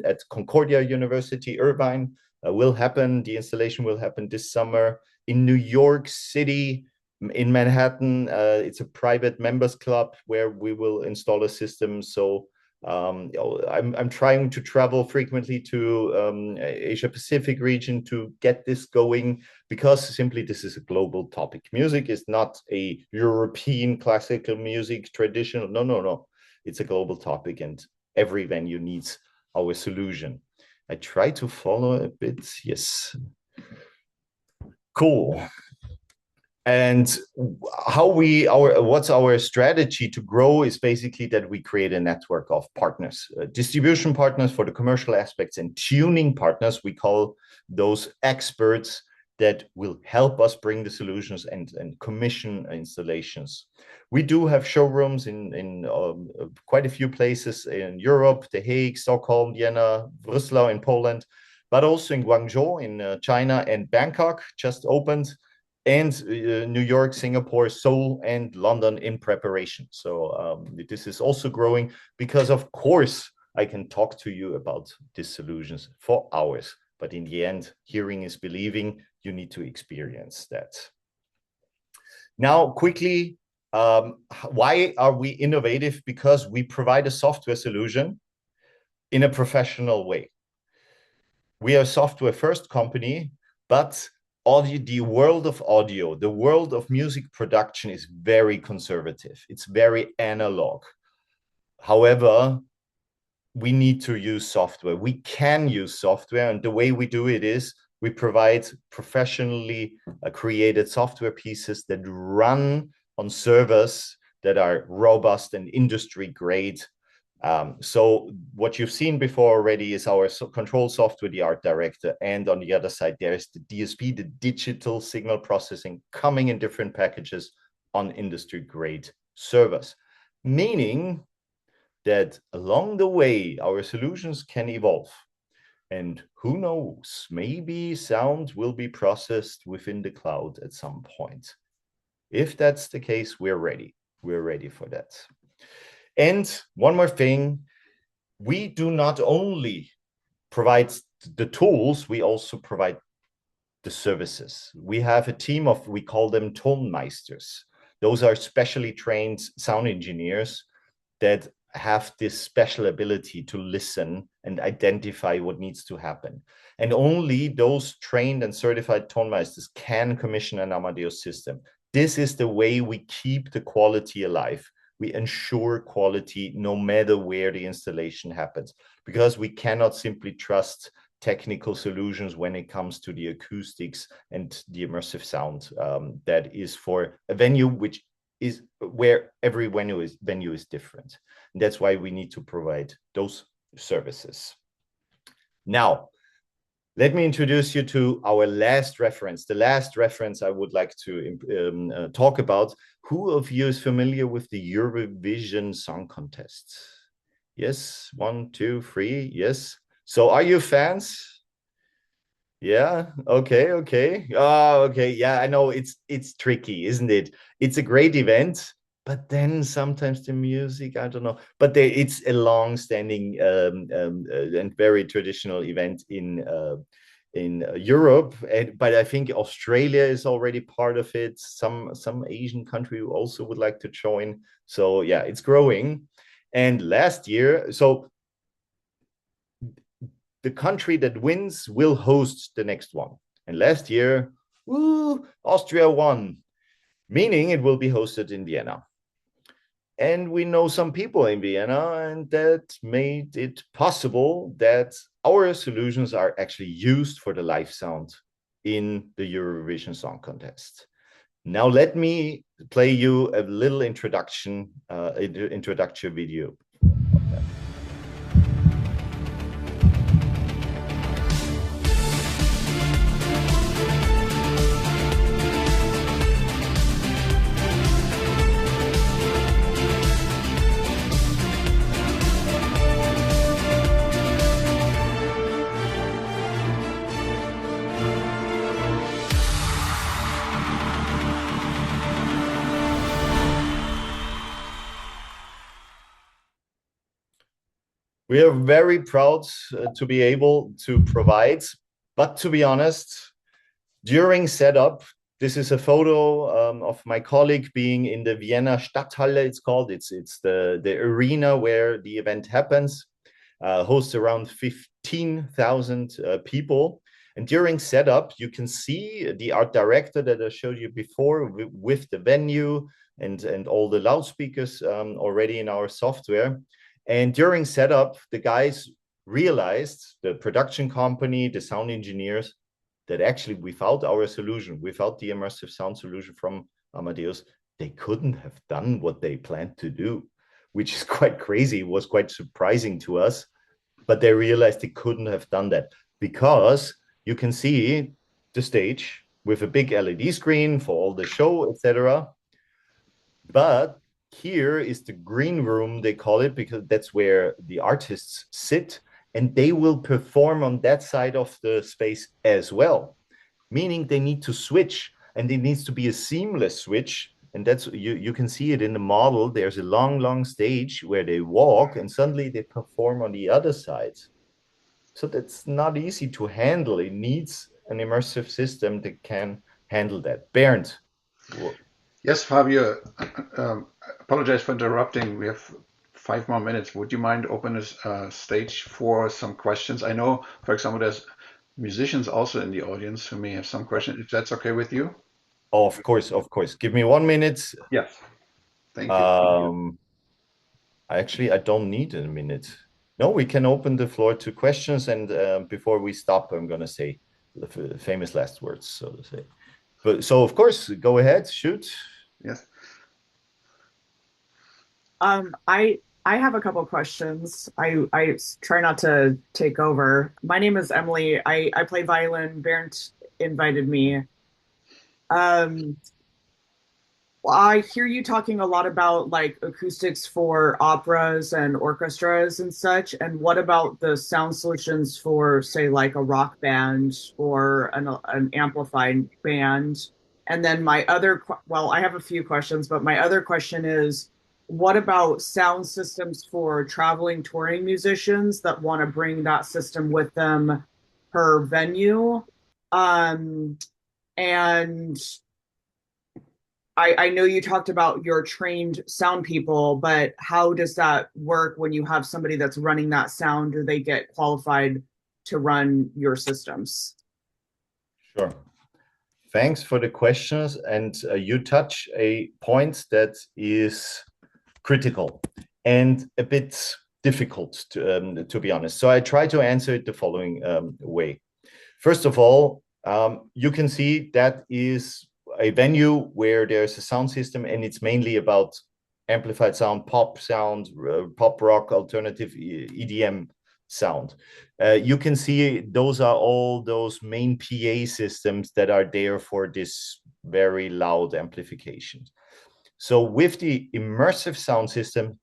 A: at Concordia University, Irvine. Will happen. The installation will happen this summer. In New York City, in Manhattan, it's a private members club where we will install a system. So I'm trying to travel frequently to Asia Pacific region to get this going because simply this is a global topic. Music is not a European classical music traditional. No. It's a global topic and every venue needs our solution. I try to follow a bit. Yes. Cool. And what's our strategy to grow is basically that we create a network of partners, distribution partners for the commercial aspects and tuning partners. We call those experts that will help us bring the solutions and commission installations. We do have showrooms in quite a few places in Europe, The Hague, Stockholm, Vienna, Wrocław in Poland, but also in Guangzhou in China and Bangkok just opened, and New York, Singapore, Seoul, and London in preparation. So this is also growing because, of course, I can talk to you about these solutions for hours. But in the end, hearing is believing. You need to experience that. Now, quickly, why are we innovative? Because we provide a software solution in a professional way. We are a software-first company, but the world of audio, the world of music production is very conservative. It's very analog. However, we need to use software. We can use software, and the way we do it is we provide professionally created software pieces that run on servers that are robust and industry grade. So what you've seen before already is our control software, the art director, and on the other side there is the DSP, the digital signal processing, coming in different packages on industry grade servers, meaning that along the way our solutions can evolve. And who knows, maybe sound will be processed within the cloud at some point. If that's the case, we're ready. We're ready for that. And one more thing, we do not only provide the tools, we also provide the services. We have a team of, we call them Tonmeisters. Those are specially trained sound engineers that have this special ability to listen and identify what needs to happen. And only those trained and certified Tonmeisters can commission an Amadeus system. This is the way we keep the quality alive. We ensure quality no matter where the installation happens, because we cannot simply trust technical solutions when it comes to the acoustics and the immersive sound that is for a venue which is where every venue is different. And that's why we need to provide those services. Now, let me introduce you to our last reference. The last reference I would like to talk about. Who of you is familiar with the Eurovision Song Contest? Yes, 1, 2, 3, yes. So are you fans? Yeah, okay, okay. Oh, okay. Yeah, I know it's tricky, isn't it? It's a great event, but then sometimes the music, I don't know. But it's a long-standing and very traditional event in Europe, but I think Australia is already part of it. Some Asian country also would like to join. So yeah, it's growing. And last year, so the country that wins will host the next one. And last year, Austria won, meaning it will be hosted in Vienna. And we know some people in Vienna, and that made it possible that our solutions are actually used for the live sound in the Eurovision Song Contest. Now, let me play you a little introductory video. We are very proud to be able to provide, but to be honest, during setup, this is a photo of my colleague being in the Vienna Stadthalle, it's called. It's the arena where the event happens, hosts around 15,000 people. And during setup, you can see the art director that I showed you before with the venue and all the loudspeakers already in our software. And during setup, the guys realized, the production company, the sound engineers, that actually without our solution, without the immersive sound solution from Amadeus, they couldn't have done what they planned to do, which is quite crazy. It was quite surprising to us, but they realized they couldn't have done that because you can see the stage with a big LED screen for all the show, etc. But here is the green room, they call it, because that's where the artists sit, and they will perform on that side of the space as well, meaning they need to switch, and it needs to be a seamless switch. And that's, you can see it in the model. There's a long stage where they walk and suddenly they perform on the other side. So that's not easy to handle. It needs an immersive system that can handle that. Bernd.
C: Yes, Fabio, apologize for interrupting. We have 5 more minutes. Would you mind opening a stage for some questions? I know, for example, there's musicians also in the audience who may have some questions, if that's okay with you.
A: Oh, of course. Give me 1 minute.
C: Yes. Thank you.
A: Actually, I don't need a minute. No, we can open the floor to questions. And before we stop, I'm going to say the famous last words, so to say. But so, of course, go ahead, shoot.
C: Yes.
E: I have a couple questions. I try not to take over. My name is Emily. I play violin. Bernd invited me. Um, I hear you talking a lot about like acoustics for operas and orchestras and such. And what about the sound solutions for, say, like a rock band or an amplified band? And then well, I have a few questions, but my other question is, what about sound systems for traveling touring musicians that want to bring that system with them per venue? Um, and I know you talked about your trained sound people, but how does that work when you have somebody that's running that sound? Do they get qualified to run your systems?
A: Sure. Thanks for the questions. And you touch a point that is critical and a bit difficult to be honest. So I try to answer it the following way. First of all, you can see that is a venue where there's a sound system and it's mainly about amplified sound, pop rock, alternative EDM sound. You can see those are all those main PA systems that are there for this very loud amplification. So with the immersive sound system,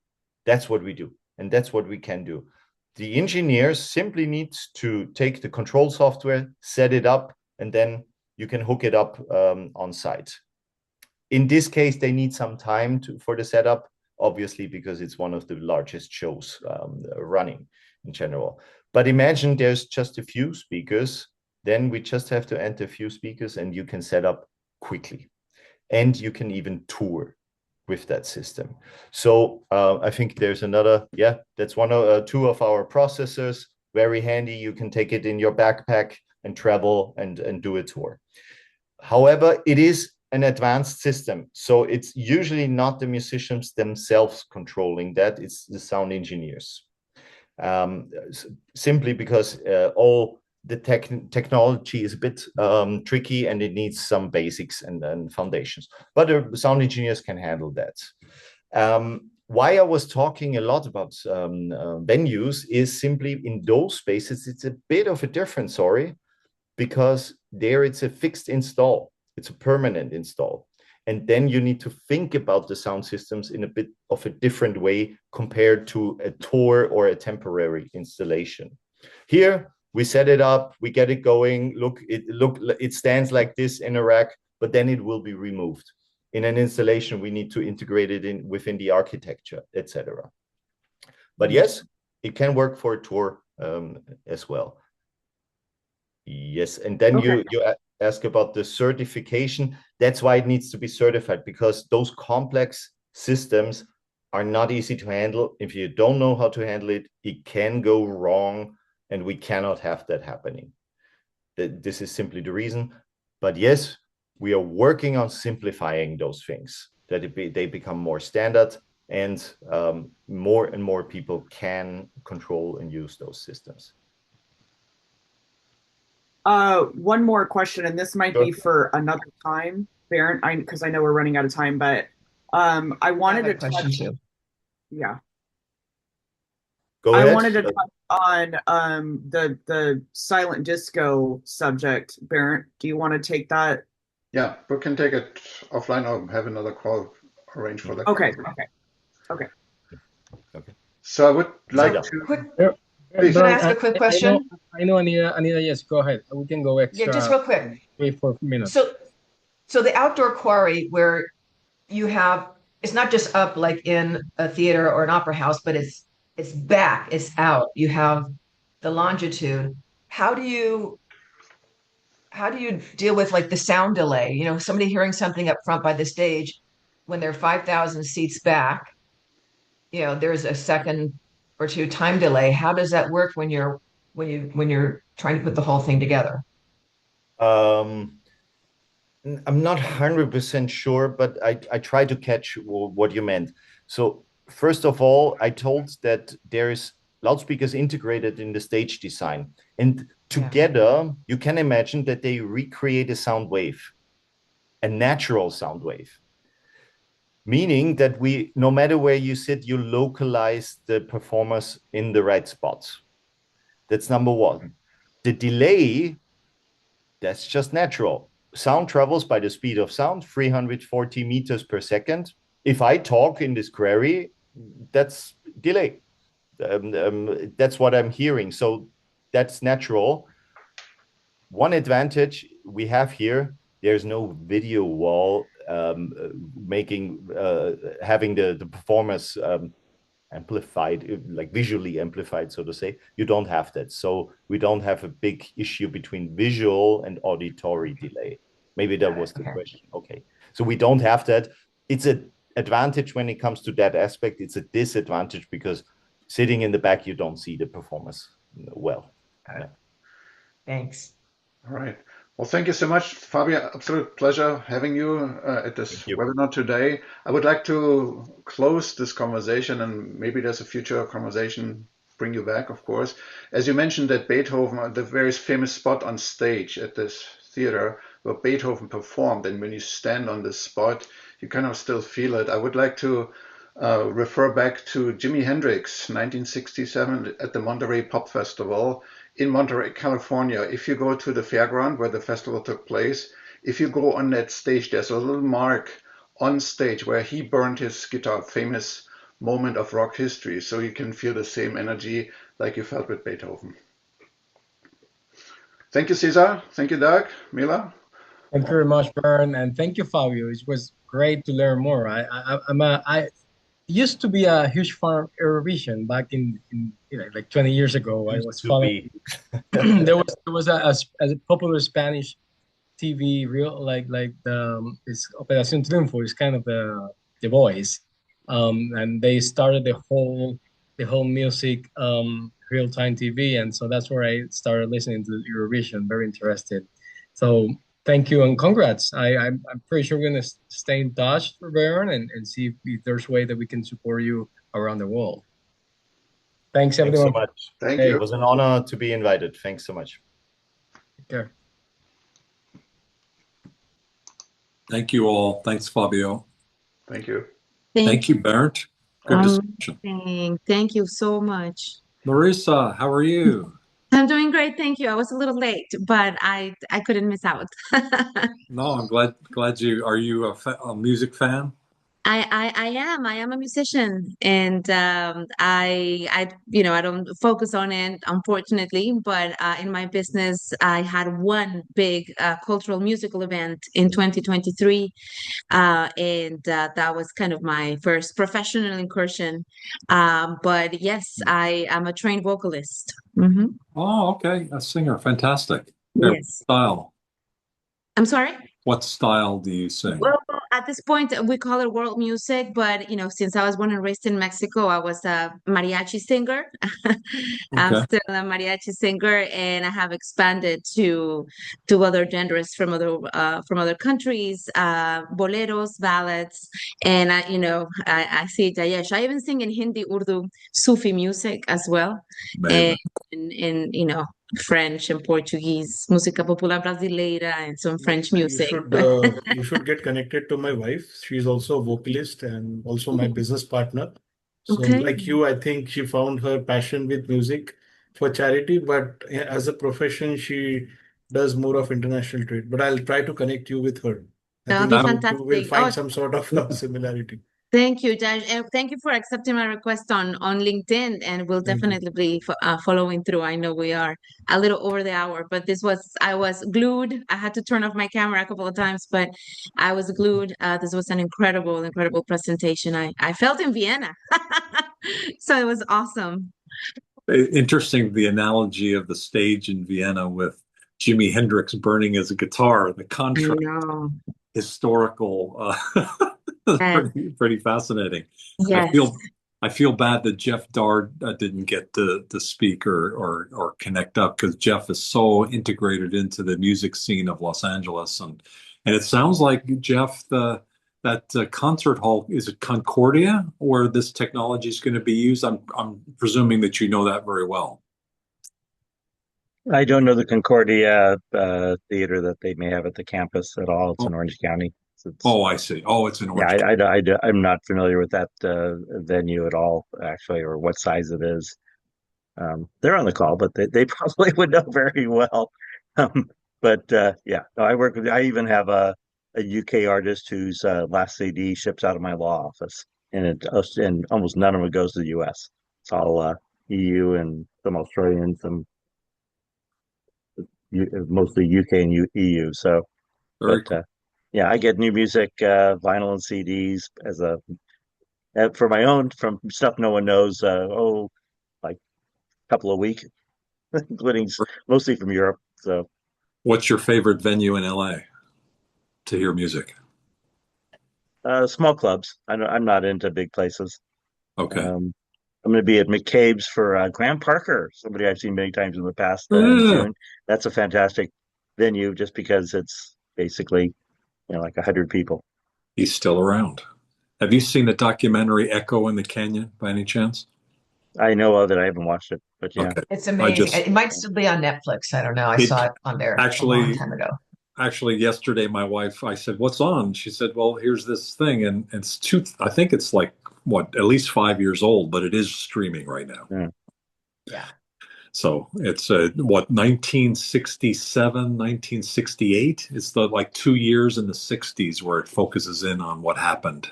A: that's what we do. And that's what we can do. The engineers simply need to take the control software, set it up, and then you can hook it up on site. In this case, they need some time for the setup, obviously, because it's one of the largest shows running in general. But imagine there's just a few speakers, then we just have to enter a few speakers and you can set up quickly. And you can even tour with that system. So I think there's another, that's two of our processors, very handy. You can take it in your backpack and travel and do a tour. However, it is an advanced system. So it's usually not the musicians themselves controlling that, it's the sound engineers. Simply because all the technology is a bit tricky and it needs some basics and foundations. But the sound engineers can handle that. Why I was talking a lot about venues is simply in those spaces, it's a bit of a different story because there it's a fixed install. It's a permanent install. And then you need to think about the sound systems in a bit of a different way compared to a tour or a temporary installation. Here, we set it up, we get it going. It stands like this in a rack, but then it will be removed. In an installation, we need to integrate it in within the architecture, etc. But yes, it can work for a tour as well. Yes, and then you ask about the certification. That's why it needs to be certified, because those complex systems are not easy to handle. If you don't know how to handle it, it can go wrong, and we cannot have that happening. This is simply the reason. But yes, we are working on simplifying those things, that they become more standard, and more and more people can control and use those systems.
E: One more question, and this might be for another time, Barrett, because I know we're running out of time, but I wanted to touch. Yeah.
A: Go ahead.
E: I wanted to touch on the silent disco subject. Barrett, do you want to take that?
C: Yeah, we can take it offline or have another call arranged for that.
E: Okay.
C: So I would like to.
D: Please. Can I ask a quick question?
B: I know, Anita, yes, go ahead. We can go extra.
D: Yeah, just real quick.
B: 3-4 minutes.
D: So the outdoor quarry where you have, it's not just up like in a theater or an opera house, but it's back, it's out. You have the longitude. How do you deal with like the sound delay? You know, somebody hearing something up front by the stage when they're 5,000 seats back, you know, there's a second or two time delay. How does that work when you're trying to put the whole thing together?
A: I'm not 100% sure, but I try to catch what you meant. So first of all, I told that there is loudspeakers integrated in the stage design, and together you can imagine that they recreate a sound wave, a natural sound wave. meaning that no matter where you sit, you localize the performers in the right spots. That's number one. The delay, that's just natural. Sound travels by the speed of sound, 340 meters per second. If I talk in this query, that's delay. That's what I'm hearing. So that's natural. One advantage we have here, there's no video wall having the performance amplified, like visually amplified, so to say. You don't have that. So we don't have a big issue between visual and auditory delay. Maybe that was the question. Okay. So we don't have that. It's an advantage when it comes to that aspect. It's a disadvantage because sitting in the back, you don't see the performance well. Yeah.
D: Thanks.
C: All right. Well, thank you so much, Fabio. Absolute pleasure having you at this webinar today. I would like to close this conversation, and maybe there's a future conversation, bring you back, of course. As you mentioned that Beethoven, the very famous spot on stage at this theater where Beethoven performed, and when you stand on this spot, you kind of still feel it. I would like to refer back to Jimi Hendrix, 1967 at the Monterey Pop Festival in Monterey, California. If you go to the fairground where the festival took place, if you go on that stage, there's a little mark on stage where he burned his guitar, famous moment of rock history. So you can feel the same energy like you felt with Beethoven. Thank you, Cesar. Thank you, Doug, Mila.
B: Thank you very much, Bern, and thank you, Fabio. It was great to learn more. I used to be a huge fan of Eurovision back in like 20 years ago. I was following. there was a popular Spanish TV real like it's Operación Triunfo is kind of the Voice, and they started the whole music real time TV, and so that's where I started listening to Eurovision. Very interested. So thank you and congrats. I'm pretty sure we're gonna stay in touch, Bern, and see if there's a way that we can support you around the world. Thanks everyone.
A: Thanks so much.
C: Thank you.
A: It was an honor to be invited. Thanks so much.
B: Take care.
F: Thank you all. Thanks, Fabio.
C: Thank you.
F: Thank you, Bernd. Good discussion.
G: Thank you so much.
F: Marissa, how are you?
G: I'm doing great, thank you. I was a little late, but I couldn't miss out.
F: No, I'm glad you are you a music fan?
G: I am. I am a musician, and I don't focus on it, unfortunately. But in my business, I had one big cultural musical event in 2023, and that was kind of my first professional incursion. But yes, I am a trained vocalist. Mm-hmm.
F: Oh, okay, a singer, fantastic.
G: Yes.
F: What style?
G: I'm sorry?
F: What style do you sing?
G: Well, at this point, we call it world music, but since I was born and raised in Mexico, I was a mariachi singer. I'm
F: Okay.
G: still a mariachi singer, and I have expanded to other genres from other countries, boleros, ballads, and I see Jayesh. I even sing in Hindi, Urdu, Sufi music as well, and
F: Amazing.
G: in French and Portuguese, música popular brasileira, and some French music.
H: You should get connected to my wife. She's also a vocalist and also my business partner. So
G: Okay.
H: like you, I think she found her passion with music for charity, but as a profession, she does more of international trade. But I'll try to connect you with her. I
G: That would
H: think
G: be
H: you will
G: fantastic.
H: find some sort of similarity.
G: Thank you, Josh. And thank you for accepting my request on LinkedIn, and we'll
H: Thank you.
G: definitely be following through. I know we are a little over the hour, but I was glued. I had to turn off my camera a couple of times, but I was glued. This was an incredible, incredible presentation. I felt in Vienna. So it was awesome.
F: Interesting, the analogy of the stage in Vienna with Jimi Hendrix burning his guitar, the
G: I
F: contrast,
G: know.
F: historical,
G: Yes.
F: pretty fascinating.
G: Yes.
F: I feel bad that Jeff Dard didn't get to speak or connect up, because Jeff is so integrated into the music scene of Los Angeles, and it sounds like Jeff, that concert hall, is it Concordia where this technology is going to be used? I'm presuming that you know that very well.
I: I don't know the Concordia theater that they may have at the campus at all. It's in Orange County.
F: Oh, I see. Oh, it's in
I: Yeah,
F: Orange.
I: I'm not familiar with that venue at all, actually, or what size it is. They're on the call, but they probably would know very well. Um, but yeah, no, I even have a UK artist whose last CD ships out of my law office, and almost none of it goes to the US. It's all EU and some Australian, some mostly UK and EU. So,
F: Very
I: but
F: cool.
I: yeah, I get new music, vinyl and CDs as a for my own from stuff no one knows. Like a couple of weeks, including mostly from Europe. So
F: What's your favorite venue in LA to hear music?
I: small clubs. I'm not into big places.
F: Okay.
I: I'm going to be at McCabe's for Graham Parker, somebody I've seen many times in the past in
F: Yeah,
I: June. That's a fantastic venue just because it's basically, like 100 people.
F: he's still around. Have you seen the documentary Echo in the Canyon by any chance?
I: I know of it. I haven't watched it, but yeah.
F: Okay.
D: It's
F: I
D: amazing.
F: just
D: It might still be on Netflix. I don't know. I saw
F: it
D: it on there a long
F: actually
D: time ago.
F: actually yesterday my wife I said, "What's on?" She said, "Well, here's this thing," and it's two. I think it's like what at least 5 years old, but it is streaming right now.
I: Yeah.
D: Yeah.
F: So it's what 1967, 1968. It's the like 2 years in the 60s where it focuses in on what happened.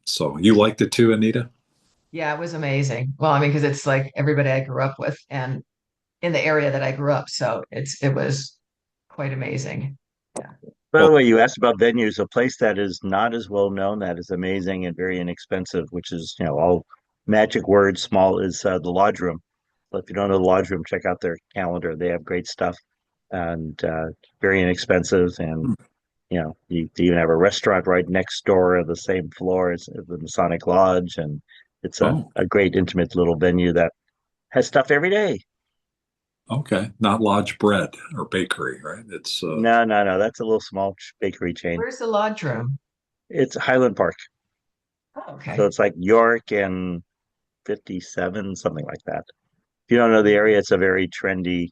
F: So you liked it too, Anita?
D: Yeah, it was amazing. Well, I mean, because it's like everybody I grew up with and in the area that I grew up. So it was quite amazing. Yeah.
I: By
F: Well,
I: the way, you asked about venues. A place that is not as well known, that is amazing and very inexpensive, which is, all magic words, small, is the Lodge Room. So if you don't know the Lodge Room, check out their calendar. They have great stuff and very inexpensive. And, you even have a restaurant right next door on the same floor as the Masonic Lodge. And it's
F: oh,
I: a great, intimate little venue that has stuff every day.
F: okay. Not Lodge Bread or Bakery, right? It's
I: No, no, no. That's a little small bakery chain.
D: Where's the lodge room?
I: It's Highland Park.
D: Oh,
I: So
D: okay.
I: it's like York and 57, something like that. If you don't know the area, it's a very trendy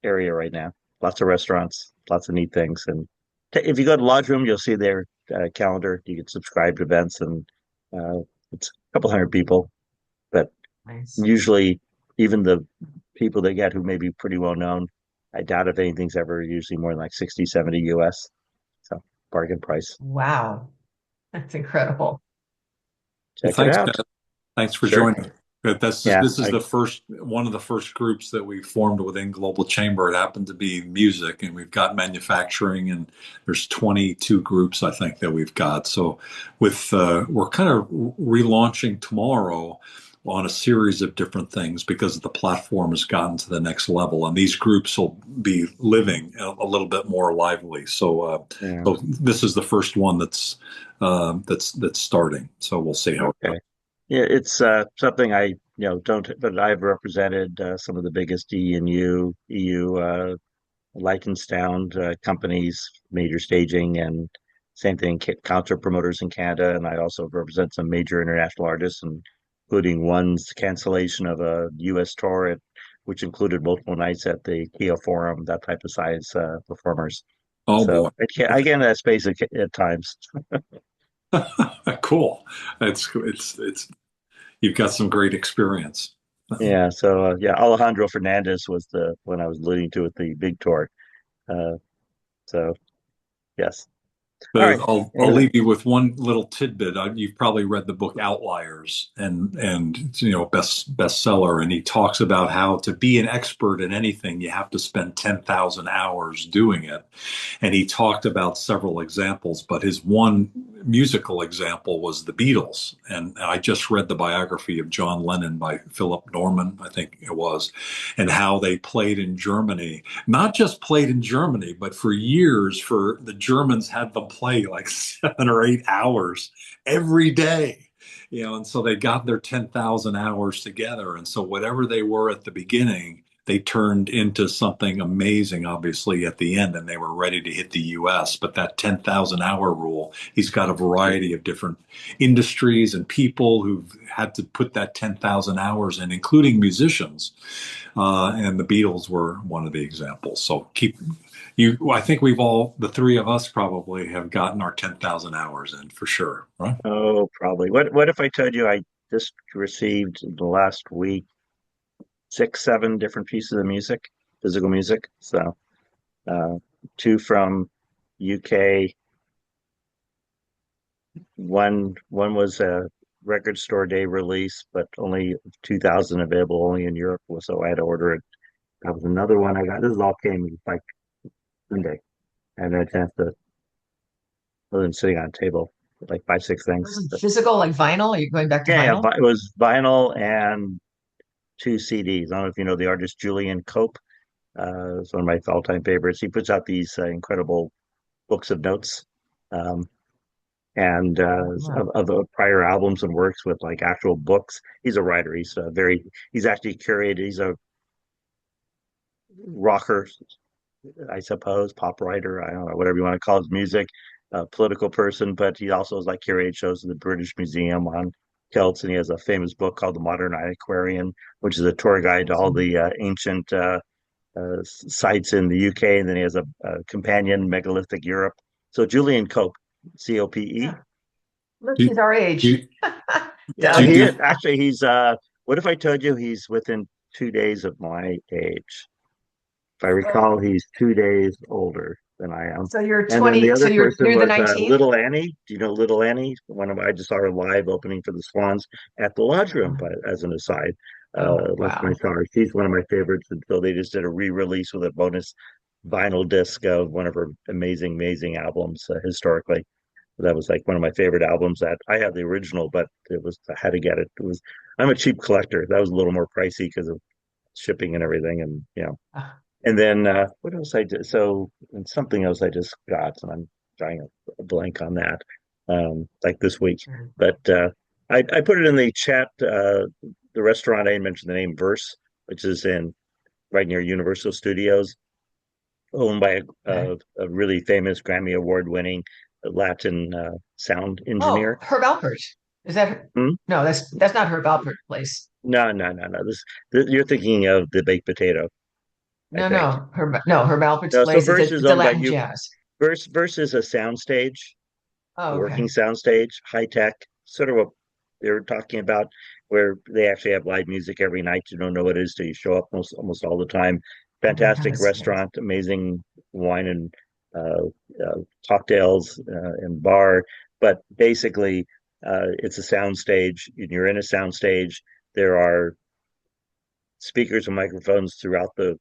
I: area right now. Lots of restaurants, lots of neat things. And if you go to Lodge Room, you'll see their calendar. You can subscribe to events, and uh, it's a couple hundred people. But
D: Nice.
I: usually, even the people they get who may be pretty well known, I doubt if anything's ever usually more than like 60, 70 US. So bargain price.
D: Wow. That's incredible.
F: well,
I: Check it
F: thanks,
I: out.
F: Pat. Thanks for
I: Sure.
F: joining.
I: Yeah.
F: This is the first one of the first groups that we formed within Global Chamber. It happened to be music, and we've got manufacturing, and there's 22 groups I think that we've got. So with we're kind of relaunching tomorrow on a series of different things because the platform has gotten to the next level, and these groups will be living a little bit more lively.
I: Yeah.
F: So this is the first one that's starting. So we'll see how it goes.
I: Okay. Yeah, it's something I don't, but I've represented some of the biggest E and EU licensed companies, major staging, and same thing, concert promoters in Canada. And I also represent some major international artists, including one's cancellation of a U.S. tour, which included multiple nights at the Kia Forum, that type of size performers.
F: Oh
I: So
F: boy.
I: I get in that space at times.
F: Cool. It's you've got some great experience.
I: Yeah, so yeah, Alejandro Fernandez was the one I was alluding to with the big tour. Uh, so yes. All right.
F: I'll
I: Anyway,
F: leave you with one little tidbit. You've probably read the book Outliers, and bestseller, and he talks about how to be an expert in anything, you have to spend 10,000 hours doing it. And he talked about several examples, but his one musical example was the Beatles. And I just read the biography of John Lennon by Philip Norman, I think it was, and how they played in Germany. Not just played in Germany, but for years, for the Germans had them play like 7 or 8 hours every day. And so they got their 10,000 hours together. And so whatever they were at the beginning, they turned into something amazing, obviously, at the end, and they were ready to hit the US. But that 10,000 hour rule, he's got a variety of different industries and people who've had to put that 10,000 hours in, including musicians. And the Beatles were one of the examples. So I think the three of us probably have gotten our 10,000 hours in for sure, right?
I: Oh, probably. What if I told you I just received in the last week 6, 7 different pieces of music, physical music. So uh, two from UK. One was a record store day release, but only 2,000 available only in Europe. So I had to order it. That was another one I got. This all came like Sunday. I had a chance to other than sitting on a table, like 5, 6 things.
D: Was it
I: But
D: physical, like vinyl? Are you going back to
I: yeah,
D: vinyl?
I: it was vinyl and 2 CDs. I don't know if you know the artist Julian Cope. It's one of my all-time favorites. He puts out these incredible books of notes um, and
D: Wow.
I: of the prior albums and works with like actual books. He's a writer. He's actually curated. He's a rocker, I suppose, pop writer. I don't know, whatever you want to call his music, political person, but he also has like curated shows in the British Museum on Celts, and he has a famous book called The Modern Antiquarian, which is a tour guide to all the ancient sites in the UK, and then he has a companion, Megalithic Europe. So Julian Cope, COPE.
D: Yeah. Look,
F: Do,
D: he's our age.
F: do,
D: Yeah.
F: do,
I: He is
F: do,
I: actually what if I told you he's within 2 days of my age? If I
D: So,
I: recall, he's 2 days older than I am.
D: so you're
I: And then the
D: 20, so
I: other person
D: you're the
I: was
D: 19th?
I: Little Annie. Do you know Little Annie? I just saw her live opening for the Swans at the Lodge Room, but as an aside,
D: Oh,
I: last night
D: wow.
I: I saw her. She's one of my favorites. And so they just did a re-release with a bonus vinyl disc of one of her amazing, amazing albums historically. That was like one of my favorite albums. That I have the original, but I had to get it. I'm a cheap collector. That was a little more pricey because of shipping and everything, and and then what else I did? So, and something else I just got, and I'm drawing a blank on that, like this week. But I put it in the chat. The restaurant I mentioned the name Verse, which is in right near Universal Studios, owned by
D: Okay.
I: a really famous Grammy Award winning Latin sound
D: Oh,
I: engineer.
D: Herb Alpert. Is that
I: Hmm?
D: No, that's not Herb Alpert place.
I: No, no, no, no. You're thinking of the baked potato, I
D: No,
I: think.
D: Herb Alpert's
I: No, so
D: place.
I: Verse is
D: It's a
I: owned by
D: Latin
I: you.
D: jazz.
I: Verse is a soundstage,
D: Oh,
I: a working
D: okay.
I: soundstage, high tech, sort of what they were talking about, where they actually have live music every night. You don't know what it is till you show up almost all the time.
D: Oh my God,
I: Fantastic
D: that's amazing.
I: restaurant, amazing wine and uh, cocktails and bar. But basically, it's a soundstage. You're in a soundstage. There are speakers and microphones throughout the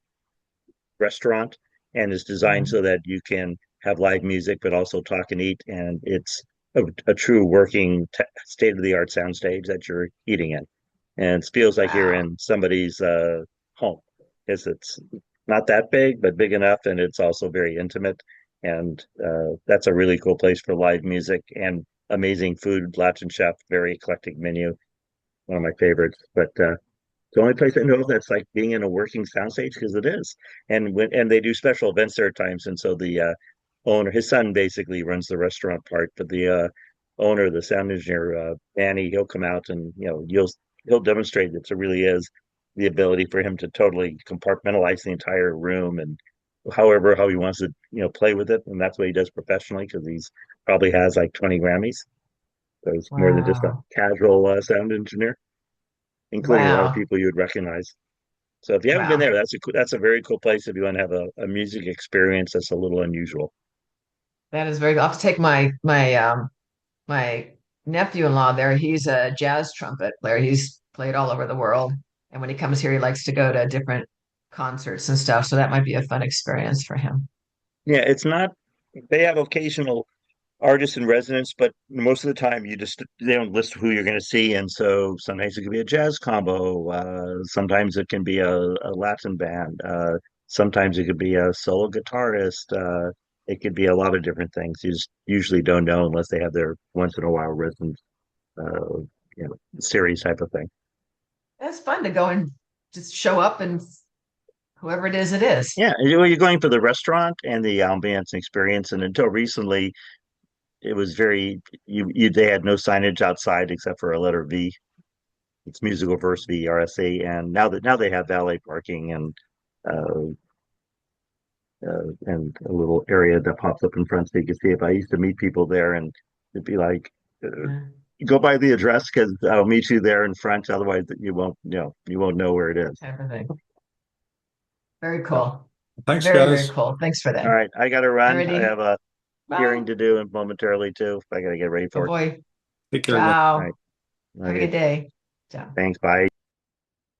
I: restaurant, and is designed
D: Mhm.
I: so that you can have live music but also talk and eat, and it's a true working state of the art soundstage that you're eating in, and it feels like you're
D: Wow.
I: in somebody's home because it's not that big but big enough, and it's also very intimate, and that's a really cool place for live music and amazing food. Latin chef, very eclectic menu, one of my favorites. But the only place I know of that's like being in a working soundstage because it is, and they do special events there at times, and so the owner, his son, basically runs the restaurant part, but the owner, the sound engineer, Danny, he'll come out and he'll demonstrate that it really is the ability for him to totally compartmentalize the entire room and how he wants to play with it, and that's what he does professionally because he's probably has like 20 Grammys, so he's more than just a
D: Wow.
I: casual sound engineer, including a lot of
D: Wow.
I: people you would recognize. So if you haven't been
D: Wow.
I: there, that's a very cool place if you want to have a music experience that's a little unusual.
D: That is very good. I'll have to take my nephew-in-law there. He's a jazz trumpet player. He's played all over the world. And when he comes here, he likes to go to different concerts and stuff. So that might be a fun experience for him.
I: Yeah, it's not. They have occasional artists in residence, but most of the time they don't list who you're going to see, and so sometimes it could be a jazz combo. Sometimes it can be a Latin band. Sometimes it could be a solo guitarist. It could be a lot of different things. You just usually don't know unless they have their once in a while residence, uh, series type of thing.
D: It's fun to go and just show up and whoever it is, it is.
I: Yeah, you're going for the restaurant and the ambience and experience. And until recently, it was very they had no signage outside except for a letter V. It's musical verse V RSA. And now they have valet parking and uh, and a little area that pops up in front so you can see it. But I used to meet people there, and it'd be like,
D: Yeah.
I: go by the address because I'll meet you there in front. Otherwise, you won't know where it is.
D: Type of thing. Very
I: So,
D: cool.
F: Thanks,
D: Very, very
F: guys.
D: cool. Thanks for that.
I: all right, I got to run. I
D: Alrighty.
I: have a
D: Bye.
I: hearing to do momentarily too. I got to get ready
D: Oh
I: for it.
D: boy.
F: Take care, guys.
D: Ciao.
I: All right.
D: Have a
I: Okay.
D: good day. Ciao.
I: Thanks. Bye.